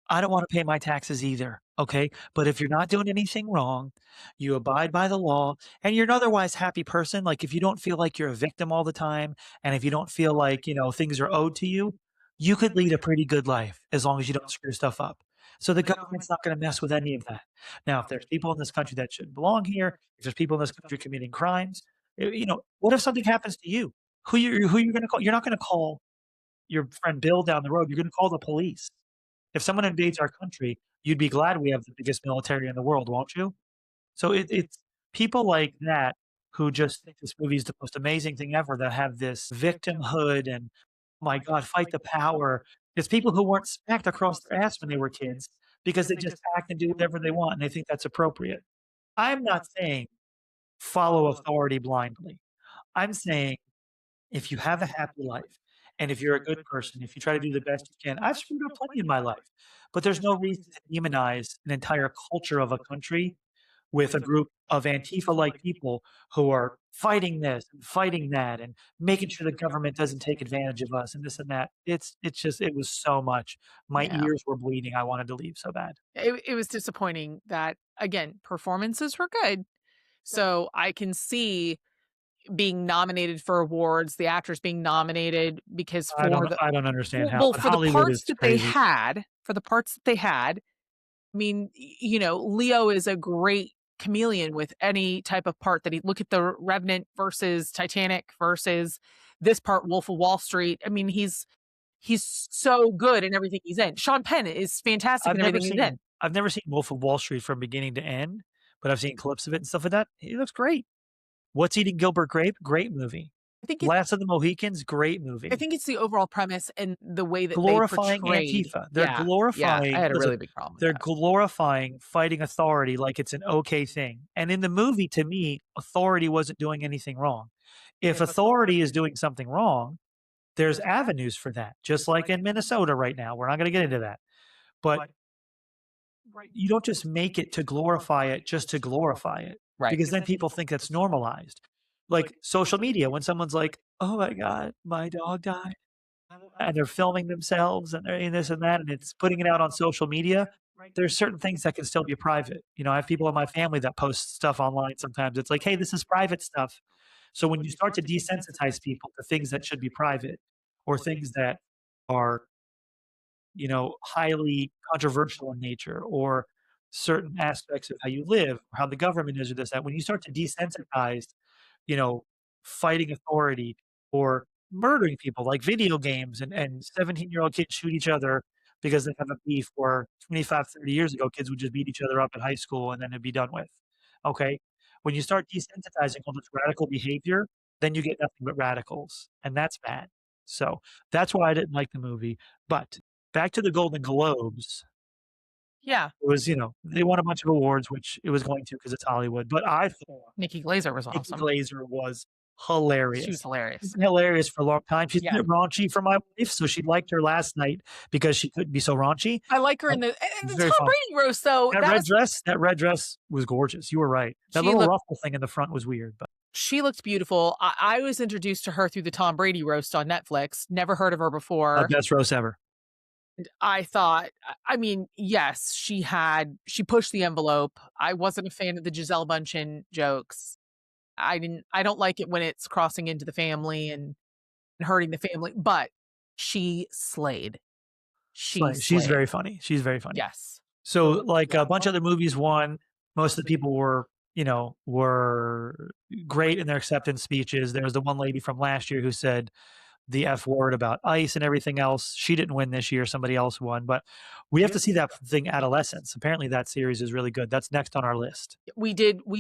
I don't wanna pay my taxes either, okay? But if you're not doing anything wrong, you abide by the law, and you're an otherwise happy person, like, if you don't feel like you're a victim all the time, and if you don't feel like, things are owed to you, you could lead a pretty good life as long as you don't screw stuff up. So the government's not gonna mess with any of that. Now, if there's people in this country that shouldn't belong here, if there's people in this country committing crimes, what if something happens to you? Who you gonna call? You're not gonna call your friend Bill down the road, you're gonna call the police. If someone invades our country, you'd be glad we have the biggest military in the world, won't you? So it's people like that who just think this movie is the most amazing thing ever that have this victimhood and, "Oh my god, fight the power." It's people who weren't smacked across their ass when they were kids because they just act and do whatever they want and they think that's appropriate. I'm not saying follow authority blindly. I'm saying if you have a happy life, and if you're a good person, if you try to do the best you can, I've screwed up plenty in my life, but there's no reason to demonize an entire culture of a country with a group of Antifa-like people who are fighting this and fighting that and making sure the government doesn't take advantage of us and this and that. It's just it was so much. My Yeah. ears were bleeding. I wanted to leave so bad. It was disappointing that, again, performances were good. So I can see being nominated for awards, the actors being nominated because for the I don't understand how, well, but for the Hollywood parts is that they crazy. had, I mean, Leo is a great chameleon with any type of part that he look at the Revenant versus Titanic versus this part, Wolf of Wall Street. I mean, he's so good in everything he's in. Sean Penn is fantastic in everything he's in. I've never seen Wolf of Wall Street from beginning to end, but I've seen clips of it and stuff like that. He looks great. What's Eating Gilbert Grape? Great movie. I think Last of the Mohicans? Great movie. I think it's the overall premise and the way that Glorifying they portrayed. Antifa. They're Yeah, glorifying I had a listen, really big problem with they're that. glorifying fighting authority like it's an okay thing. And in the movie, to me, authority wasn't doing anything wrong. If authority is doing something wrong, there's avenues for that, just like in Minnesota right now. We're not gonna get into that. But you don't just make it to glorify it just to glorify it, Right. because then people think that's normalized. Like social media, when someone's like, "Oh my god, my dog died," and they're filming themselves and they're in this and that, and it's putting it out on social media, there's certain things that can still be private. I have people in my family that post stuff online sometimes. It's like, "Hey, this is private stuff." So when you start to desensitize people to things that should be private or things that are highly controversial in nature or certain aspects of how you live or how the government is or this, that, when you start to desensitize, you know, fighting authority or murdering people like video games and 17-year-old kids shoot each other because they have a beef where 25, 30 years ago, kids would just beat each other up in high school and then it'd be done with. Okay? When you start desensitizing all this radical behavior, then you get nothing but radicals, and that's bad. So that's why I didn't like the movie. But back to the Golden Globes. Yeah. It was, they won a bunch of awards, which it was going to because it's Hollywood. But I thought Nikki Glaser was Nikki awesome. Glaser was hilarious. She was hilarious. She's been hilarious for a long time. She's Yeah. a bit raunchy for my wife, so she liked her last night because she couldn't be so raunchy. I like her in the very Tom fun. Brady roast, though. That red dress was gorgeous. You were right. That She little looked- ruffle thing in the front was weird, but She looked beautiful. I was introduced to her through the Tom Brady roast on Netflix. Never heard of her before. best roast ever. I thought, I mean, yes, she pushed the envelope. I wasn't a fan of the Giselle Bundchen jokes. I don't like it when it's crossing into the family and hurting the family, but she slayed. She's very funny. She's very funny. Yes. So like a bunch of other movies won. Most of the people were great in their acceptance speeches. There was the one lady from last year who said, the F word about ICE and everything else. She didn't win this year. Somebody else won. But we have to see that thing, Adolescence. Apparently that series is really good. That's next on our list. We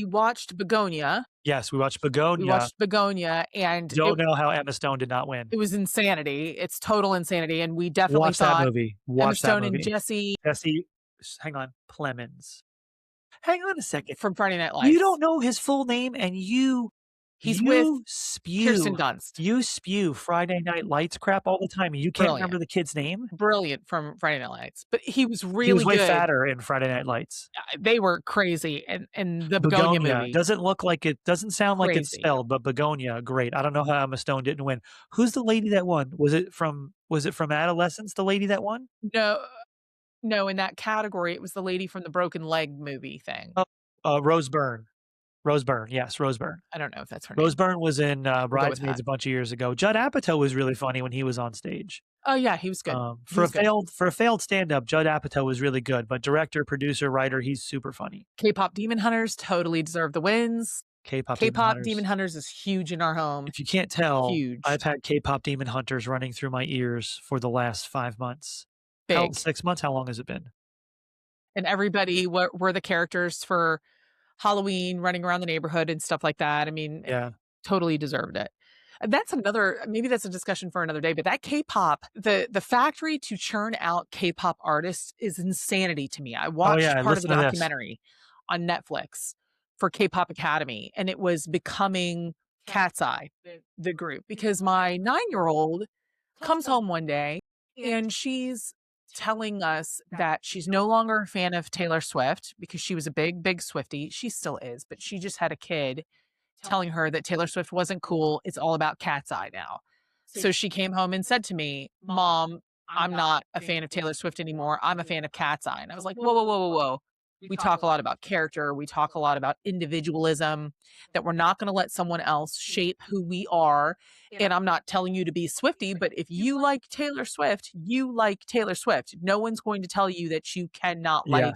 watched Begonia. Yes, we watched Begonia. And don't know how Emma Stone did not win. It was insanity. It's total insanity. And we definitely watch thought that movie. Emma Stone and Jesse, hang on, Plemons. Hang on a second. From Friday Night Lights. You don't know his full name, and he's with Kirsten Dunst. You spew Friday Night Lights crap all the time, and you can't remember the kid's name? Brilliant from Friday Night Lights. But he was really He was way good. fatter in Friday Night Lights. They were crazy. And the Begonia movie. Doesn't sound like it's spelled, but Begonia, great. I don't know how Emma Stone didn't win. Who's the lady that won? Was it from Adolescence, the lady that won? No, in that category, it was the lady from the Broken Leg movie thing. Rose Byrne. Yes, Rose Byrne. I don't know if that's her name. Rose Byrne was in Bridesmaids a bunch of years ago. Judd Apatow was really funny when he was on stage. Oh yeah, he was good. For a failed stand-up, Judd Apatow was really good. But director, producer, writer, he's super funny. K-pop Demon Hunters totally deserve the wins. K-pop Demon Hunters is huge in our home. If you can't tell, huge. I've had K-pop Demon Hunters running through my ears for the last 5 months. 6 months? How long has it been? And everybody were the characters for Halloween, running around the neighborhood and stuff like that. I mean, totally deserved it. That's maybe that's a discussion for another day, but that K-pop, the factory to churn out K-pop artists is insanity to me. I watched part of the documentary on Netflix for K-pop Academy, and it was becoming Cat's Eye, the group, because my 9-year-old comes home one day and she's telling us that she's no longer a fan of Taylor Swift because she was a big Swiftie. She still is, but she just had a kid telling her that Taylor Swift wasn't cool. It's all about Cat's Eye now. So she came home and said to me, Mom, I'm not a fan of Taylor Swift anymore. I'm a fan of Cat's Eye. And I was like, whoa. We talk a lot about character. We talk a lot about individualism, that we're not going to let someone else shape who we are. And I'm not telling you to be Swiftie, but if you like Taylor Swift, you like Taylor Swift. No one's going to tell you that you cannot like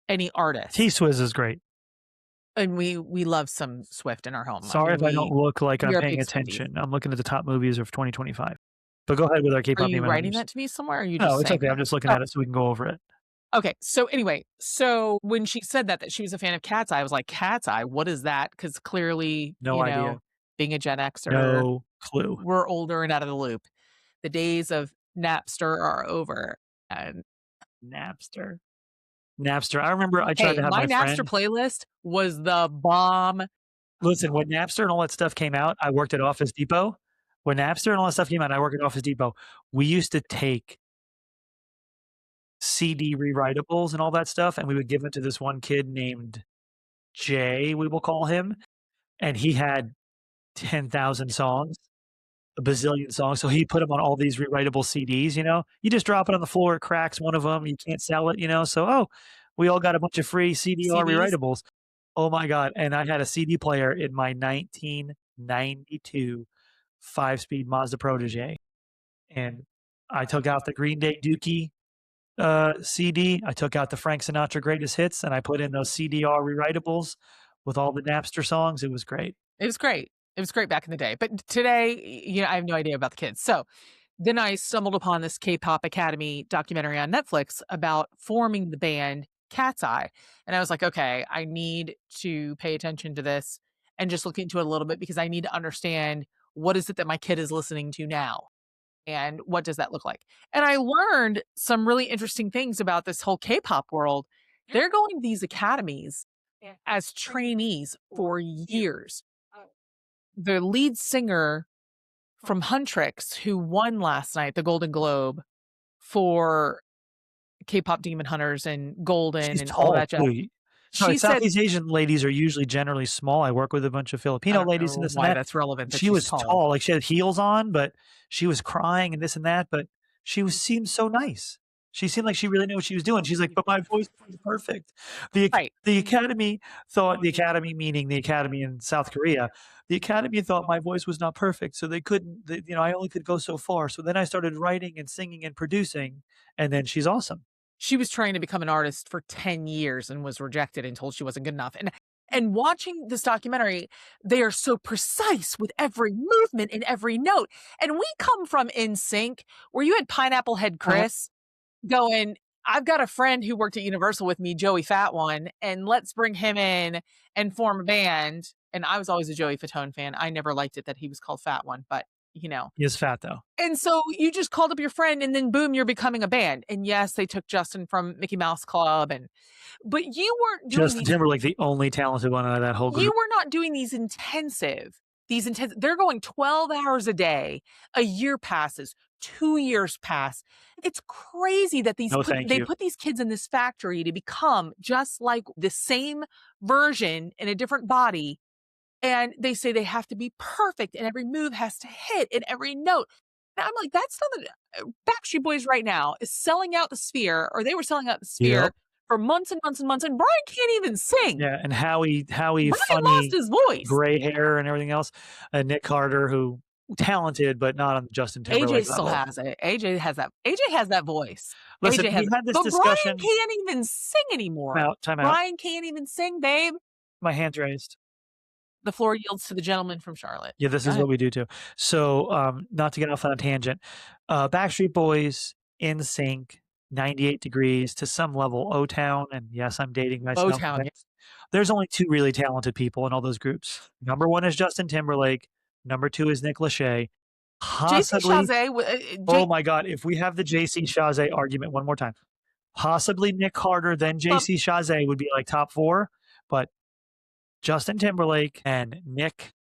any artist. T-Swizz is great. And we love some Swift in our home. Sorry if I don't look like I'm paying attention. I'm looking at the top movies of 2025. But go ahead with our K-pop. Are you writing that to me somewhere? Or are you no, it's okay. I'm just looking at it so we can go over it. Okay. So anyway, when she said that she was a fan of Cat's Eye, I was like, Cat's Eye? What is that? Because clearly, no idea. Being a Gen Xer, no clue. We're older and out of the loop. The days of Napster are over. And Napster. I remember I tried to have my Napster playlist was the bomb. Listen, when Napster and all that stuff came out, I worked at Office Depot. When Napster and all that stuff came out, I worked at Office Depot. We used to take CD rewritables and all that stuff, and we would give it to this one kid named Jay, we will call him, and he had 10,000 songs, a bazillion songs, so he put them on all these rewritable CDs, You just drop it on the floor, it cracks one of them, you can't sell it, so, we all got a bunch of free CDR rewritables. Oh my God, and I had a CD player in my 1992 5-speed Mazda Protege, and I took out the Green Day Dookie CD. I took out the Frank Sinatra Greatest Hits, and I put in those CDR rewritables with all the Napster songs. It was great. It was great back in the day. But today, I have no idea about the kids. So then I stumbled upon this K-pop Academy documentary on Netflix about forming the band Cat's Eye. And I was like, okay, I need to pay attention to this and just look into it a little bit, because I need to understand what is it that my kid is listening to now. And what does that look like? And I learned some really interesting things about this whole K-pop world. They're going to these academies as trainees for years. The lead singer from Huntrix, who won last night the Golden Globe for K-pop Demon Hunters and Golden and all that jazz. Southeast Asian ladies are usually generally small. I work with a bunch of Filipino ladies and this and that. That's relevant. She was tall. Like, she had heels on, but she was crying and this and that, but seemed so nice. She seemed like she really knew what she was doing. She's like, but my voice was perfect. The Academy thought, the Academy meaning the Academy in South Korea, the Academy thought my voice was not perfect. So they couldn't, I only could go so far. So then I started writing and singing and producing, and then she's awesome. She was trying to become an artist for 10 years and was rejected and told she wasn't good enough. And watching this documentary, they are so precise with every movement and every note. And we come from NSYNC, where you had Pineapple Head Chris going, I've got a friend who worked at Universal with me, Joey Fat One, and let's bring him in and form a band. And I was always a Joey Fatone fan. I never liked it that he was called Fat One, but you know. He is fat though. And so you just called up your friend and then boom, you're becoming a band. And yes, they took Justin from Mickey Mouse Club but you weren't doing Justin Timberlake, the only talented one out of that whole group. You were not doing these intensive. They're going 12 hours a day. A year passes, 2 years pass. It's crazy that they put these kids in this factory to become just like the same version in a different body. And they say they have to be perfect and every move has to hit and every note. And I'm like, that's not the Backstreet Boys right now is selling out the Sphere, or they were selling out the Sphere for months and months and months. And Brian can't even sing. Yeah, and Howie Brian funny, lost his voice, gray hair and everything else. Nick Carter, who talented but not on Justin Timberlake. AJ still has it. AJ has that voice. Listen, AJ has we had this but discussion. Brian can't even sing anymore. Time out. Brian can't even sing, babe. My hand's raised. The floor yields to the gentleman from Charlotte. Yeah, this is what we do too. So, not to get off on a tangent, Backstreet Boys, NSYNC, 98 Degrees, to some level, O-Town, and yes, I'm dating myself. O-Town. There's only two really talented people in all those groups. Number one is Justin Timberlake. Number two is Nick Lachey. Possibly, oh my God, if we have the JC Chazé argument one more time, possibly Nick Carter, then JC Chazé would be like top four, but Justin Timberlake and Nick,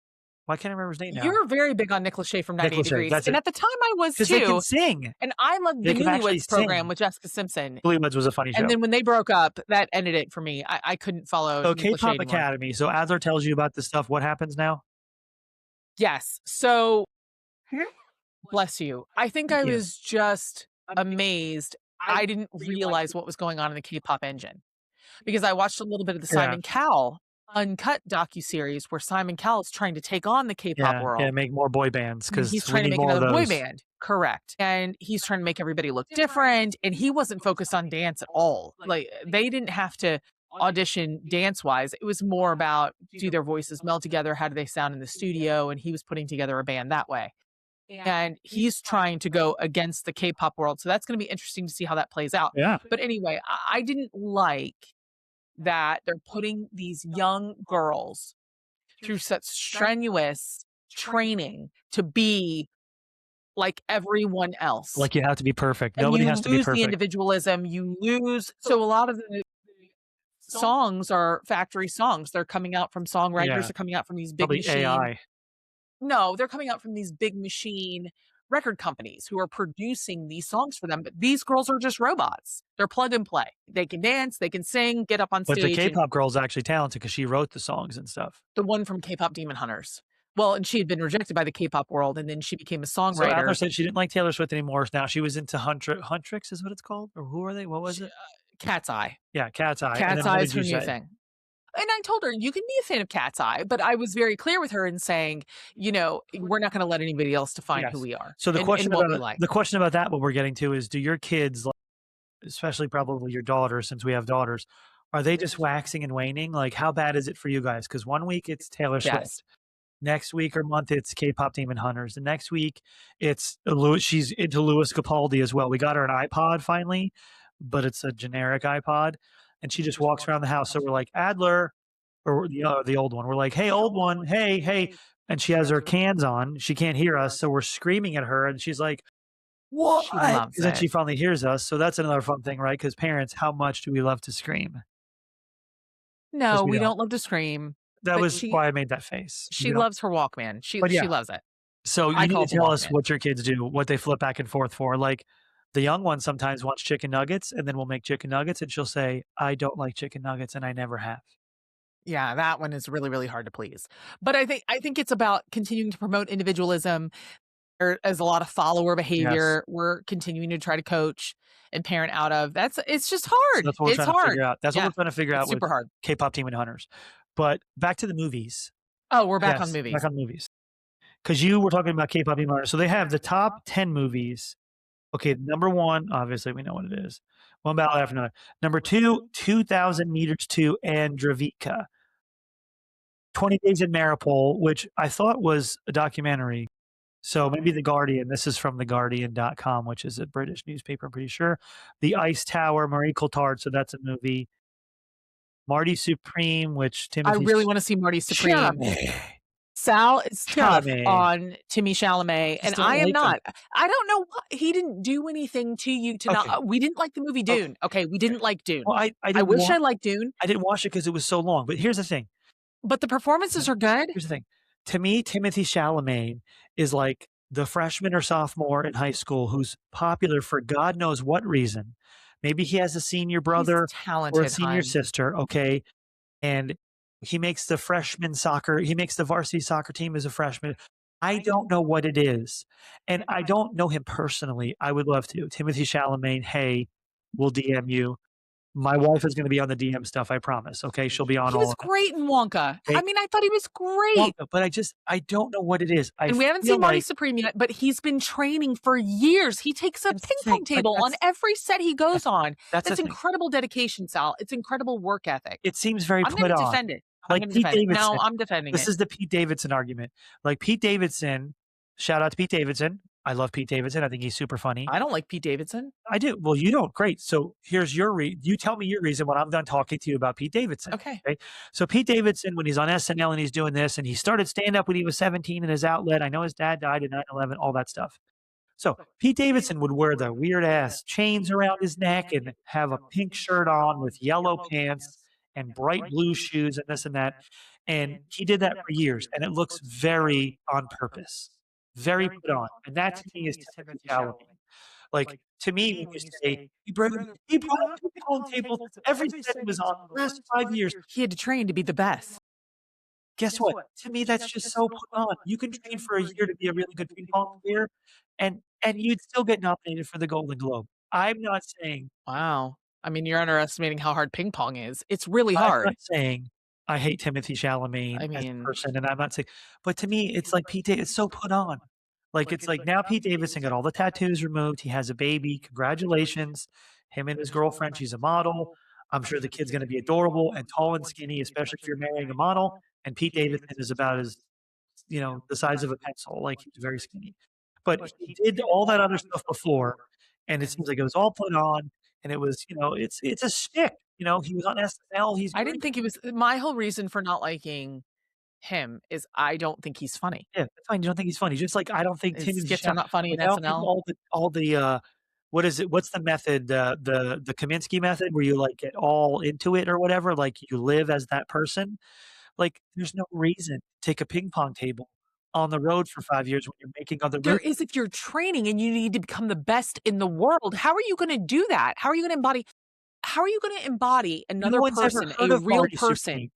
why can't I remember his name now? You're very big on Nick Lachey from 98 Degrees. And at the time I was too. Because they can sing. And I loved the Newlyweds program with Jessica Simpson. Newlyweds was a funny show. And then when they broke up, that ended it for me. I couldn't follow So K-Pop Academy. So Adler tells you about this stuff. What happens now? Yes. So, bless you. I think I was just amazed. I didn't realize what was going on in the K-pop engine. Because I watched a little bit of the Simon Cowell Uncut docuseries where Simon Cowell is trying to take on the K-pop world. Yeah, make more boy bands because he's trying to make another boy band. Correct. And he's trying to make everybody look different. And he wasn't focused on dance at all. Like they didn't have to audition dance-wise. It was more about, do their voices meld together? How do they sound in the studio? And he was putting together a band that way. And he's trying to go against the K-pop world. So that's going to be interesting to see how that plays out. Yeah. But anyway, I didn't like that they're putting these young girls through such strenuous training to be like everyone else. Like you have to be perfect. Nobody has to be perfect. You lose the individualism. You lose. So a lot of the songs are factory songs. They're coming out from songwriters. They're coming out from these big machine. AI. No, they're coming out from these big machine record companies who are producing these songs for them. But these girls are just robots. They're plug and play. They can dance, they can sing, get up on stage. But the K-pop girl's actually talented because she wrote the songs and stuff. The one from K-pop Demon Hunters. Well, and she had been rejected by the K-pop world, and then she became a songwriter. So Adler said she didn't like Taylor Swift anymore. Now she was into Huntrix is what it's called? Or who are they? What was it? Cat's Eye. Yeah, Cat's Eye. Cat's Eye is her new thing. And I told her, you can be a fan of Cat's Eye, but I was very clear with her in saying, you know, we're not going to let anybody else define who we are. So the question about that, what we're getting to is, do your kids, especially probably your daughters, since we have daughters, are they just waxing and waning? Like, how bad is it for you guys? Because one week it's Taylor Swift. Next week or month it's K-pop Demon Hunters. The next week it's she's into Louis Capaldi as well. We got her an iPod finally, but it's a generic iPod. And she just walks around the house. So we're like, Adler, or the old one. We're like, hey, old one, hey. And she has her cans on. She can't hear us. So we're screaming at her. And she's like, what? And then she finally hears us. So that's another fun thing, right? Because parents, how much do we love to scream? No, we don't love to scream. That was why I made that face. She loves her Walkman. She loves it. So you need to tell us what your kids do, what they flip back and forth for. Like, the young one sometimes wants chicken nuggets, and then we'll make chicken nuggets, and she'll say, I don't like chicken nuggets, and I never have. Yeah, that one is really, really hard to please. But I think it's about continuing to promote individualism. There is a lot of follower behavior. We're continuing to try to coach and parent out of. It's just hard. So that's what we're trying to figure out. That's what we're trying to figure out with super hard. K-pop Demon Hunters. But back to the movies. Oh, we're back on movies. Back on movies. Because you were talking about K-pop Demon Hunters. So they have the top 10 movies. Okay, number one, obviously we know what it is. One battle after another. Number two, 2,000 Meters to Andravika. 20 Days in Maripol, which I thought was a documentary. So maybe The Guardian. This is from theguardian.com, which is a British newspaper, I'm pretty sure. The Ice Tower, Marie Coulthard, so that's a movie. Marty Supreme, which I Timothy really want to see Marty Supreme. Chalamet. Sal is tough Chalamet. on Timmy Chalamet, and I am not. I don't know what he didn't do anything to you to not. We didn't like the movie Dune. Okay, we didn't like Dune. Well, I wish I liked Dune. I didn't watch it because it was so long. But here's the thing. But the performances are good. Here's the thing. To me, Timothy Chalamet is like the freshman or sophomore in high school who's popular for God knows what reason. Maybe he has a senior brother or a senior sister, okay? And he makes the varsity soccer team as a freshman. I don't know what it is. And I don't know him personally. I would love to. Timothy Chalamet, hey, we'll DM you. My wife is going to be on the DM stuff, I promise. Okay, she'll be on all of it. He was great in Wonka. Okay? I mean, I thought he was great. Wonka, but I don't know what it is. And we haven't seen Marty Supreme yet, but he's been training for years. He takes a ping pong table on every set he goes on. That's incredible dedication, Sal. It's incredible work ethic. It seems very put on. I'm going to defend it. Like Pete Davidson. No, I'm defending it. This is the Pete Davidson argument. Like Pete Davidson, shout out to Pete Davidson. I love Pete Davidson. I think he's super funny. I don't like Pete Davidson. I do. Well, you don't. Great. So here's your you tell me your reason when I'm done talking to you about Pete Davidson. Okay. So Pete Davidson, when he's on SNL and he's doing this, and he started stand-up when he was 17 in his outlet. I know his dad died in 9/11, all that stuff. So Pete Davidson would wear the weird-ass chains around his neck and have a pink shirt on with yellow pants and bright blue shoes and this and that. And he did that for years, and it looks very on purpose. Very put on. And that to me is Timothy Chalamet. Like, to me, when you say, he brought a ping pong table every set he was on the last 5 years. He had to train to be the best. Guess what? To me, that's just so put on. You can train for a year to be a really good ping pong player, and you'd still get nominated for the Golden Globe. I'm not saying... Wow. I mean, you're underestimating how hard ping pong is. It's really hard. I'm not saying I hate Timothy Chalamet as a person, and I'm not saying... But to me, it's like Pete Davidson. It's so put on. Like, it's like now Pete Davidson got all the tattoos removed. He has a baby. Congratulations. Him and his girlfriend. She's a model. I'm sure the kid's going to be adorable and tall and skinny, especially if you're marrying a model. And Pete Davidson is about as, the size of a pencil. Like, he's very skinny. But he did all that other stuff before, and it seems like it was all put on, and it was, it's a shtick. He was on SNL. I didn't think he was... My whole reason for not liking him is I don't think he's funny. Yeah, that's fine. You don't think he's funny. Just like I don't think Timothy skits are not funny in SNL. All the what is it? What's the method? The Kaminsky method, where you like get all into it or whatever. Like you live as that person. Like there's no reason to take a ping pong table on the road for 5 years when you're making other. There is if you're training and you need to become the best in the world. How are you going to do that? How are you going to embody? How are you going to embody another person, a real person?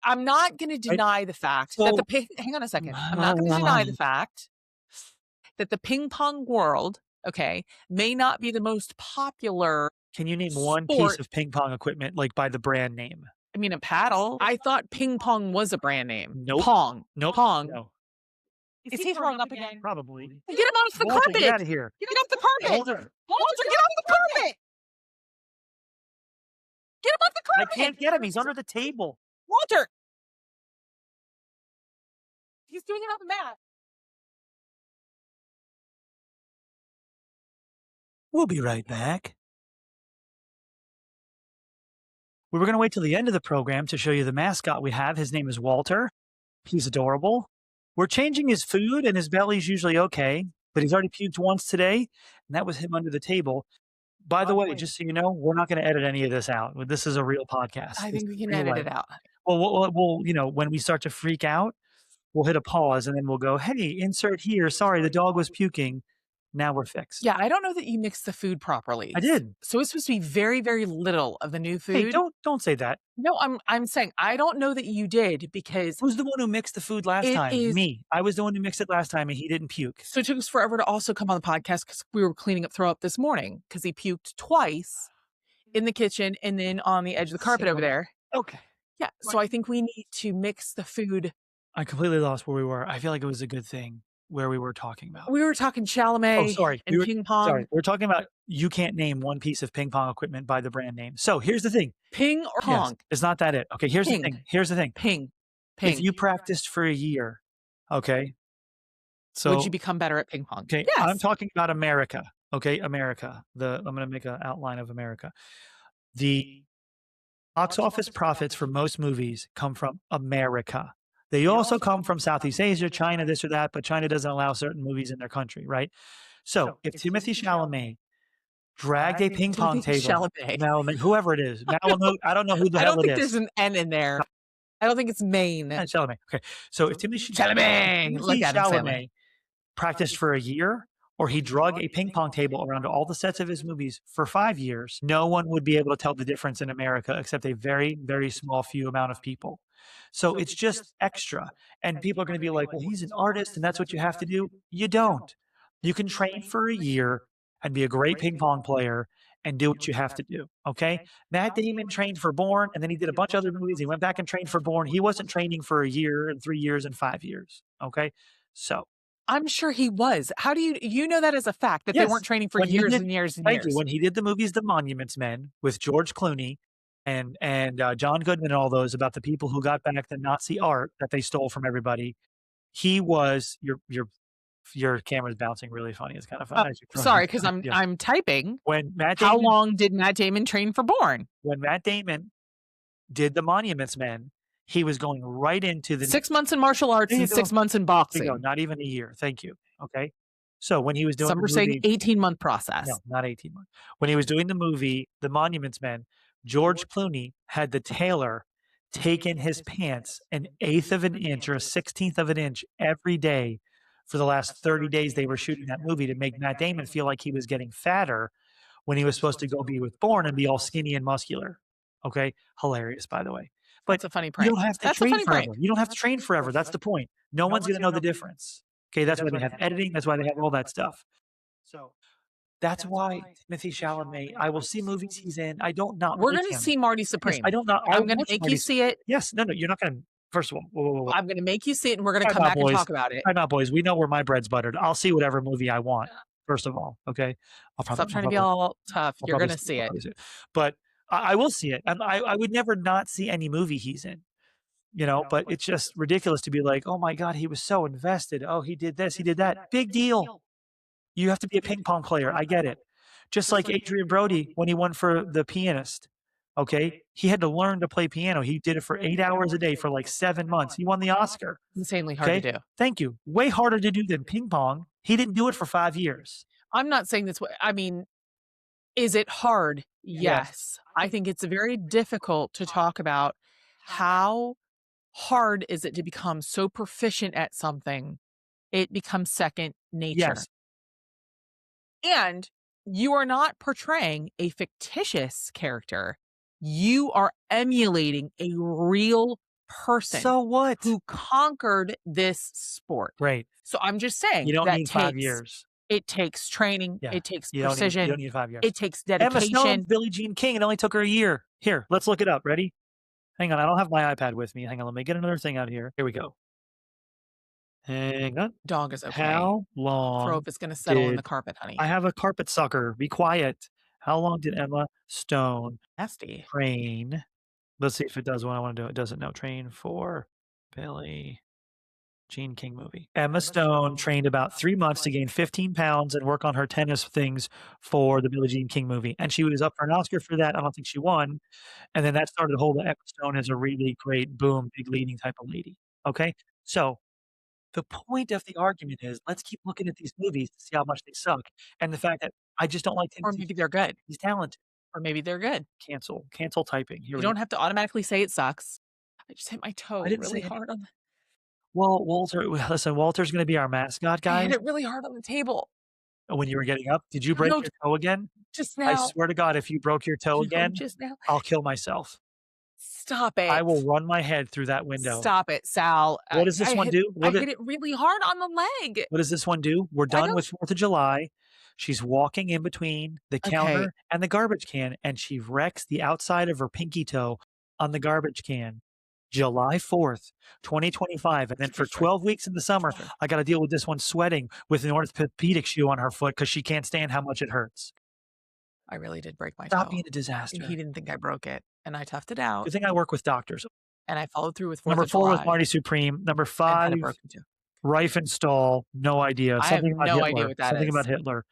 I'm not going to deny the fact that hang on a second. I'm not going to deny the fact that the ping pong world, may not be the most popular. Can you name one piece of ping pong equipment, like by the brand name? I mean, a paddle. I thought ping pong was a brand name. Nope. Pong. Nope. Pong. No. Is he throwing up again? Probably. Get him off the carpet. Get out of here. Get off the carpet. Walter, get off the carpet. Get him off the carpet. I can't get him. He's under the table. Walter. He's doing it on the mat. We'll be right back. We were going to wait till the end of the program to show you the mascot we have. His name is Walter. He's adorable. We're changing his food, and his belly's usually okay, but he's already puked once today, and that was him under the table. By the way, just so you know, we're not going to edit any of this out. This is a real podcast. I think we can edit it out. Well, when we start to freak out, we'll hit a pause, and then we'll go, hey, insert here. Sorry, the dog was puking. Now we're fixed. Yeah, I don't know that you mixed the food properly. I did. So it's supposed to be very, very little of the new food. Hey, don't say that. No, I'm saying I don't know that you did because... Who's the one who mixed the food last time? Me. I was the one who mixed it last time, and he didn't puke. So it took us forever to also come on the podcast because we were cleaning up throw up this morning because he puked twice in the kitchen and then on the edge of the carpet over there. Okay. Yeah, so I think we need to mix the food. I completely lost where we were. I feel like it was a good thing where we were talking about. We were talking Chalamet and ping pong. Sorry, we're talking about you can't name one piece of ping pong equipment by the brand name. So here's the thing. Ping or pong? Yes, it's not that it. Okay, here's the thing. Here's the thing. Ping. If you practiced for a year, okay, so would you become better at ping pong? Okay, Yes. I'm talking about America. Okay, America. I'm going to make an outline of America. The box office profits for most movies come from America. They also come from Southeast Asia, China, this or that, but China doesn't allow certain movies in their country, right? So if Timothy Chalamet dragged a ping pong table, whoever it is, I don't know who the hell it is. I don't think there's an N in there. I don't think it's Maine. Chalamet. Okay, so if Timothy Chalamet practiced for a year, or he drug a ping pong table around to all the sets of his movies for 5 years, no one would be able to tell the difference in America except a very, very small few amount of people. So it's just extra. And people are going to be like, well, he's an artist and that's what you have to do. You don't. You can train for a year and be a great ping pong player and do what you have to do, okay? Matt Damon trained for Bourne, and then he did a bunch of other movies. He went back and trained for Bourne. He wasn't training for a year and 3 years and 5 years, okay? So I'm sure he was. How do you know that as a fact, that they weren't training for years and years and years? Thank you. When he did the movies The Monuments Men with George Clooney and John Goodman and all those about the people who got back the Nazi art that they stole from everybody, he was your camera's bouncing really funny. It's kind of fun. Sorry, because I'm typing. How long did Matt Damon train for Bourne? When Matt Damon did The Monuments Men, he was going right into the 6 months in martial arts and 6 months in boxing. Not even a year. Thank you. Okay. So when he was doing some were saying 18-month process. No, not 18 months. When he was doing the movie The Monuments Men, George Clooney had the tailor take in his pants 1/8 of an inch or 1/16 of an inch every day for the last 30 days they were shooting that movie to make Matt Damon feel like he was getting fatter when he was supposed to go be with Bourne and be all skinny and muscular. Okay. Hilarious, by the way. But that's a funny prank. You don't have to train forever. You don't have to train forever. That's the point. No one's going to know the difference. Okay, that's why they have editing. That's why they have all that stuff. So that's why Timothy Chalamet, I will see movies he's in. I don't not. We're going to see Marty Supreme. Yes, I don't not. I'm going to make you see it. Yes, no, you're not going to. First of all, whoa. I'm going to make you see it, and we're going to come back and talk about it. I'm out, boys. We know where my bread's buttered. I'll see whatever movie I want. First of all, okay. Stop trying to be all tough. You're going to see it. But I will see it. I would never not see any movie he's in. But it's just ridiculous to be like, oh my God, he was so invested. Oh, he did this, he did that. Big deal. You have to be a ping pong player. I get it. Just like Adrian Brody when he won for The Pianist. Okay. He had to learn to play piano. He did it for 8 hours a day for like 7 months. He won the Oscar. Insanely hard to do. Thank you. Way harder to do than ping pong. He didn't do it for 5 years. I'm not saying this way. I mean, is it hard? Yes. I think it's very difficult to talk about how hard is it to become so proficient at something, it becomes second nature. Yes. And you are not portraying a fictitious character. You are emulating a real person. So what? Who conquered this sport. Right. So I'm just saying you don't need 5 years. It takes training. Yeah. It takes precision. You don't need 5 years. It takes dedication. Emma Stone, Billie Jean King, it only took her a year. Here, let's look it up. Ready? Hang on, I don't have my iPad with me. Hang on, let me get another thing out here. Here we go. Hang on. Dog is okay. How long? Throw up is going to settle in the carpet, honey. I have a carpet sucker. Be quiet. How long did Emma Stone train? Let's see if it does what I want to do. It doesn't know. Train for Billie Jean King movie. Emma Stone trained about 3 months to gain 15 pounds and work on her tennis things for the Billie Jean King movie. And she was up for an Oscar for that. I don't think she won. And then that started to hold Emma Stone as a really great, boom, big leading type of lady. Okay? So the point of the argument is let's keep looking at these movies to see how much they suck. And the fact that I just don't like him. Or maybe they're good. He's talented. Or maybe they're good. Cancel typing. You don't have to automatically say it sucks. I just hit my toe really hard on the... Well, Walter's going to be our mascot guy. I hit it really hard on the table. When you were getting up, did you break your toe again? Just now. I swear to God, if you broke your toe again, just now? I'll kill myself. Stop it. I will run my head through that window. Stop it, Sal. What does this one do? I hit it really hard on the leg. What does this one do? We're done with 4th of July. She's walking in between the counter and the garbage can, and she wrecks the outside of her pinky toe on the garbage can. July 4th, 2025. And then for 12 weeks in the summer, I got to deal with this one sweating with an orthopedic shoe on her foot because she can't stand how much it hurts. I really did break my toe. Stop being a disaster. He didn't think I broke it, and I toughed it out. Good thing I work with doctors. And I followed through with 4th Number of 4 was July. Marty Supreme. Number 5, Reifenstahl. No idea. I Something have about no Hitler. idea what that Something is. about Hitler.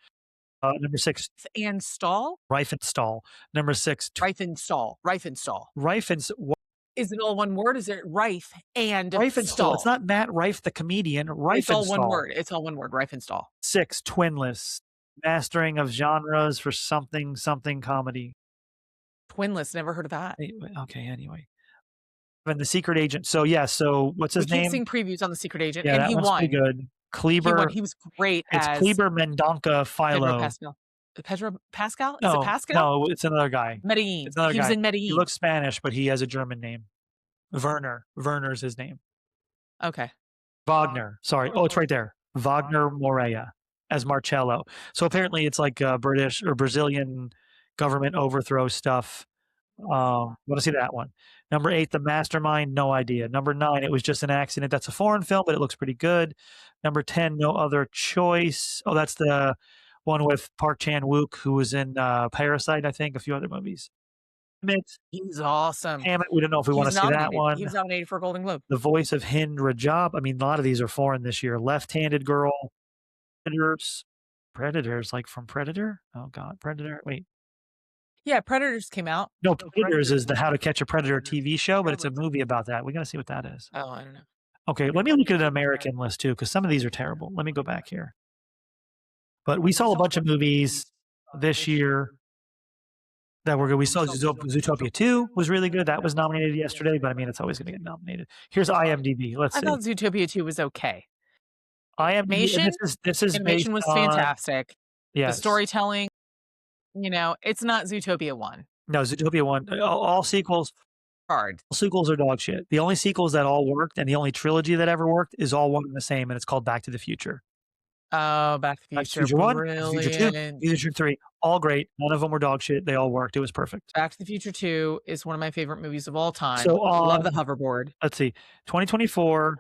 Number 6. And Stahl? Reifenstahl. Number 6. Reifenstahl. Is it all one word? Is it Reif and Reifenstahl. Stahl? It's not Matt Rife, the comedian. Reifenstahl. It's all one word. It's all one word. Reifenstahl. 6. Twinless. Mastering of genres for something comedy. Twinless. Never heard of that. Okay, anyway. And The Secret Agent. So, yeah, what's his name? We keep seeing previews on The Secret Agent, Yeah, and that he one's won. pretty good. Kleber. He was great It's as Kleber Mendonca Philo. Pedro Pascal? No, Is it Pascal? No, it's another guy. Medellin. It's another He guy. was in Medellin. He looks Spanish, but he has a German name. Werner. Werner's his name. Okay. Wagner. Sorry. Oh, it's right there. Wagner Moreira as Marcello. So apparently it's like British or Brazilian government overthrow stuff. Want to see that one. Number 8, The Mastermind. No idea. Number 9, It Was Just an Accident. That's a foreign film, but it looks pretty good. Number 10, No Other Choice. Oh, that's the one with Park Chan-wook, who was in Parasite, I think, a few other movies. He's awesome. Hammett, we don't know if we want to see that one. He was nominated for a Golden Globe. The voice of Hind Rajab. I mean, a lot of these are foreign this year. Left-Handed Girl. Predators, like from Predator? Oh, God. Predator. Wait. Yeah, Predators came out. No, Predators is the How to Catch a Predator TV show, but it's a movie about that. We got to see what that is. Oh, I don't know. Okay, let me look at an American list, too, because some of these are terrible. Let me go back here. But we saw a bunch of movies this year that were good. We saw Zootopia 2 was really good. That was nominated yesterday, but I mean, it's always going to get nominated. Here's IMDb. Let's see. I thought Zootopia 2 was okay. IMDb, Animation was fantastic. Yes. The storytelling, it's not Zootopia 1. No, Zootopia 1. All sequels. Hard. All sequels are dog shit. The only sequels that all worked and the only trilogy that ever worked is all one and the same, and it's called Back to the Future. Oh, Back to the Future. 1, Brilliant. Future 2, Future 3. All great. None of them were dog shit. They all worked. It was perfect. Back to the Future 2 is one of my favorite movies of all time. So, love the hoverboard. Let's see. 2024.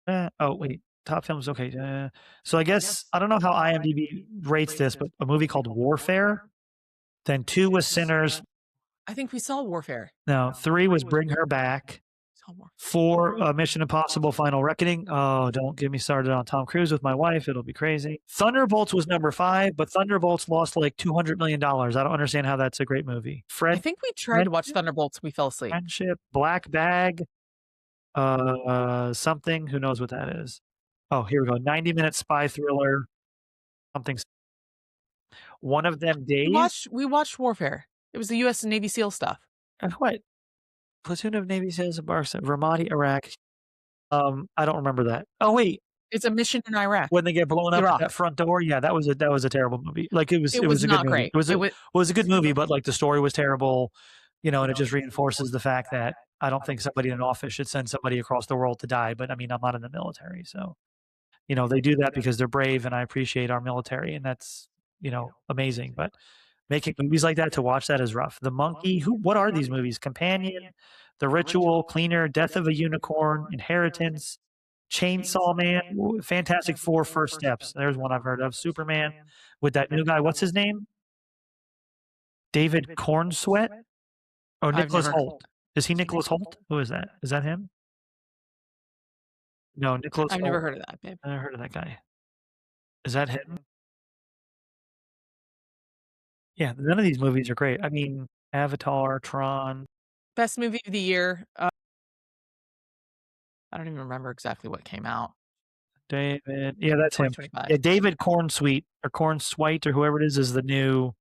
Oh, wait. Top films. Okay. So I guess, I don't know how IMDb rates this, but a movie called Warfare. Then 2 was Sinners. I think we saw Warfare. No, 3 was Bring Her Back. 4, Mission Impossible Final Reckoning. Oh, don't get me started on Tom Cruise with my wife. It'll be crazy. Thunderbolts was number 5, but Thunderbolts lost like $200 million. I don't understand how that's a great movie. I think we tried to watch Thunderbolts. We fell asleep. Friendship, Black Bag, something. Who knows what that is? Oh, here we go. 90-minute spy thriller. Something. One of Them Days. We watched Warfare. It was the U.S. and Navy SEAL stuff. What? Platoon of Navy SEALs in Ramadi, Iraq. I don't remember that. Oh, wait. It's a mission in Iraq. When they get blown up at that front door. Yeah, that was a terrible movie. Like it was a good not movie. Great. It was a good movie, but like the story was terrible, and it just reinforces the fact that I don't think somebody in an office should send somebody across the world to die. But I mean, I'm not in the military, so they do that because they're brave, and I appreciate our military, and that's amazing. But making movies like that, to watch that is rough. The Monkey. What are these movies? Companion, The Ritual, Cleaner, Death of a Unicorn, Inheritance, Chainsaw Man, Fantastic Four, First Steps. There's one I've heard of. Superman with that new guy. What's his name? David Cornsweet? Oh, Nicholas Hoult. Is he Nicholas Hoult? Who is that? Is that him? No, Nicholas Hoult. I've never heard of that, babe. I never heard of that guy. Is that him? Yeah, none of these movies are great. I mean, Avatar, Tron. Best movie of the year. I don't even remember exactly what came out. David. Yeah, that's him. Yeah, David Cornsweet or Cornsweet or whoever it is the new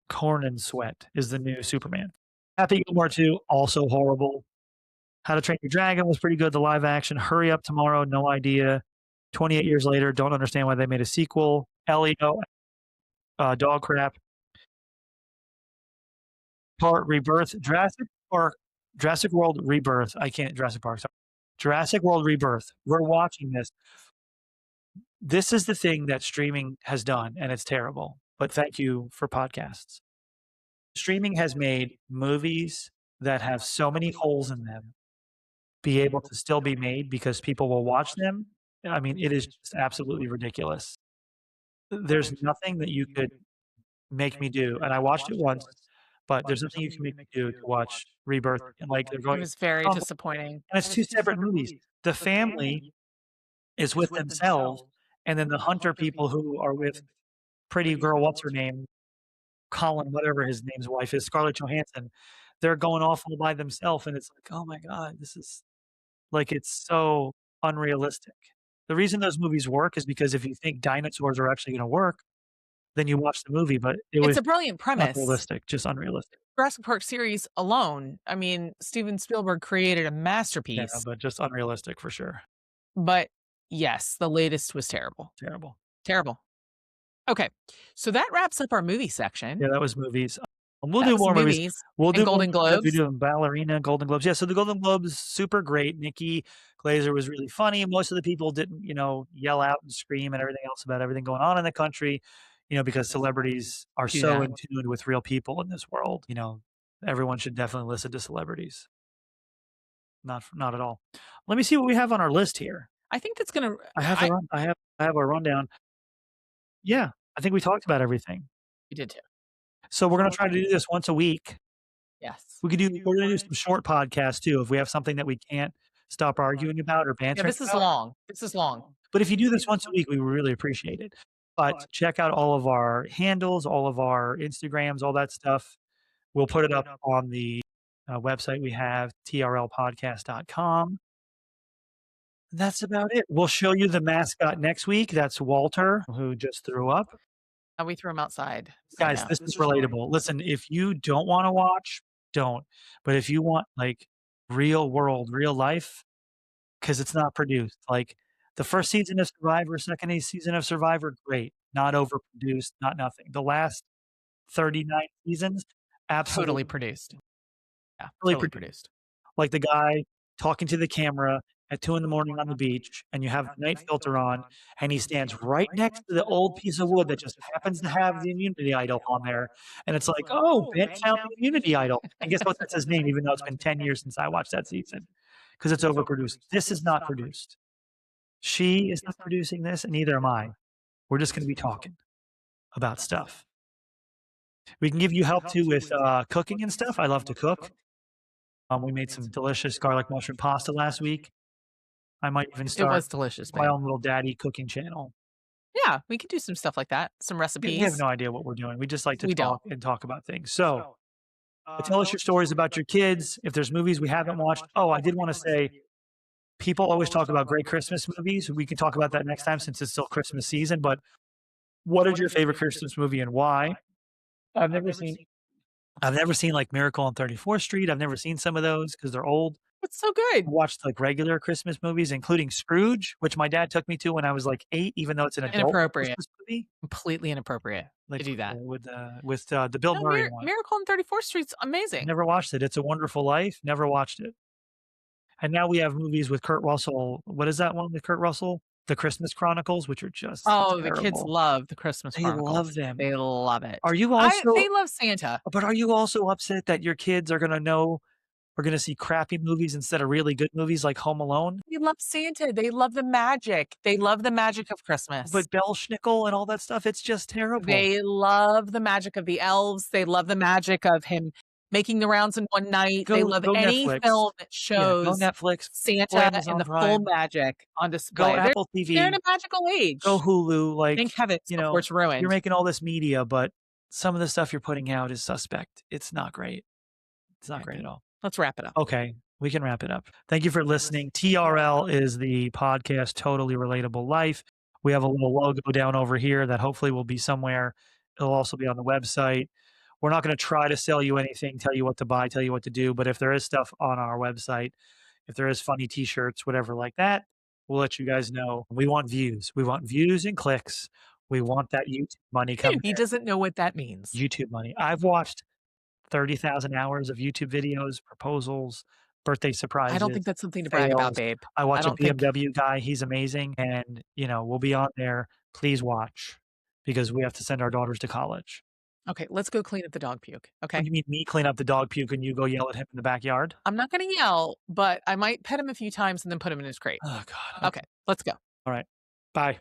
Corn and Sweat is the new Superman. Happy Gilmore 2, also horrible. How to Train Your Dragon was pretty good. The live action. Hurry Up Tomorrow, no idea. 28 years later, don't understand why they made a sequel. Elio, dog crap. Part Rebirth, Jurassic World Rebirth. I can't, Jurassic Park. Sorry. Jurassic World Rebirth. We're watching this. This is the thing that streaming has done, and it's terrible. But thank you for podcasts. Streaming has made movies that have so many holes in them be able to still be made because people will watch them. I mean, it is just absolutely ridiculous. There's nothing that you could make me do. And I watched it once, but there's nothing you can make me do to watch Rebirth. And like they're It going, was very and disappointing. it's two separate movies. The family is with themselves, and then the hunter people who are with pretty girl, what's her name, Colin, whatever his name's wife is, Scarlett Johansson. They're going off all by themselves, and it's like, oh my god, this is like it's so unrealistic. The reason those movies work is because if you think dinosaurs are actually going to work, then you watch the movie, but it It's was a brilliant premise. unrealistic, just unrealistic. Jurassic Park series alone, I mean, Steven Spielberg created a Yeah, masterpiece. but just unrealistic for sure. But yes, the latest was terrible. Terrible. Terrible. Okay, so that wraps up our movie section. Yeah, that was movies. We'll That do was more movies. movies We'll and do Golden more movies. We Globes. do Ballerina, Golden Globes. Yeah, so the Golden Globes, super great. Nikki Glaser was really funny. Most of the people didn't, yell out and scream and everything else about everything going on in the country, because celebrities are Do so that. in tune with real people in this world. Everyone should definitely listen to celebrities. Not at all. Let me see what we have on our list here. I think that's gonna. I have a rundown. Yeah, I think we talked about everything. We did too. So we're gonna try to do this once a week. Yes. We're gonna do some short podcasts too if we have something that we can't stop arguing about or Yeah, bantering this is about. long. This is long. But if you do this once a week, we would really appreciate it. But check out all of our handles, all of our Instagrams, all that stuff. We'll put it up on the website we have, TRLpodcast.com. That's about it. We'll show you the mascot next week. That's Walter, who just threw up. We threw him outside. So Guys, yeah. this is relatable. Listen, if you don't wanna watch, don't. But if you want, like, real world, real life, because it's not produced. Like, the first season of Survivor, second season of Survivor, great. Not overproduced, not nothing. The last 39 seasons, absolutely Totally produced. Yeah, Totally totally produced. produced. like the guy talking to the camera at 2 in the morning on the beach, and you have the night filter on, and he stands right next to the old piece of wood that just happens to have the immunity idol on there, and it's like, "Oh, Ben found the immunity idol." And guess what? That's his name, even though it's been 10 years since I watched that season, because it's overproduced. This is not produced. She is not producing this, and neither am I. We're just gonna be talking about stuff. We can give you help too with cooking and stuff. I love to cook. We made some delicious garlic mushroom pasta last week. I might even It start was delicious, my babe. own little daddy cooking channel. Yeah, we could do some stuff like that. Some We have recipes. no idea what we're doing. We just like to We talk and talk about things. So, tell us your stories about your kids. If there's movies we haven't watched. Oh, I did want to say, people always talk about great Christmas movies. We can talk about that next time since it's still Christmas season. But what is your favorite Christmas movie and why? I've never seen like Miracle on 34th Street. I've never seen some of those because they're old. It's so good. I watched like regular Christmas movies, including Scrooge, which my dad took me to when I was like 8, even though it's an adult Inappropriate. Christmas movie. Completely inappropriate Like to do that. with the Bill No, Murray one. Miracle on 34th Street's amazing. Never watched it. It's a Wonderful Life. Never watched it. And now we have movies with Kurt Russell. What is that one with Kurt Russell? The Christmas Chronicles, which are just Oh, the kids terrible. love the Christmas They Chronicles. love them. They love it. Are you also? They love Santa. But are you also upset that your kids are gonna see crappy movies instead of really good movies like Home Alone? They love Santa. They love the magic. They love the magic of Christmas. But Belschnickel and all that stuff, it's just terrible. They love the magic of the elves. They love the magic of him making the rounds in one night. They love any Netflix. film that Yeah, go shows Netflix, Santa Amazon and the full Prime. magic on go display. Apple They're TV, in a magical age. go Hulu. Like, Thank heavens before it's ruined. you're making all this media, but some of the stuff you're putting out is suspect. It's not great. It's not great at all. Let's wrap it up. Okay, we can wrap it up. Thank you for listening. TRL is the podcast Totally Relatable Life. We have a little logo down over here that hopefully will be somewhere. It'll also be on the website. We're not going to try to sell you anything, tell you what to buy, tell you what to do. But if there is stuff on our website, if there is funny t-shirts, whatever like that, we'll let you guys know. We want views. We want views and clicks. We want that YouTube money coming. He doesn't know what that means. YouTube money. I've watched 30,000 hours of YouTube videos, proposals, birthday surprises. I don't think that's something to brag about, babe. I watch a don't think- BMW guy. He's amazing. And, we'll be on there. Please watch because we have to send our daughters to college. Okay, let's go clean up the dog puke. Okay. You mean me clean up the dog puke and you go yell at him in the backyard? I'm not going to yell, but I might pet him a few times and then put him in his crate. Oh, God. Okay, let's go. All right. Bye.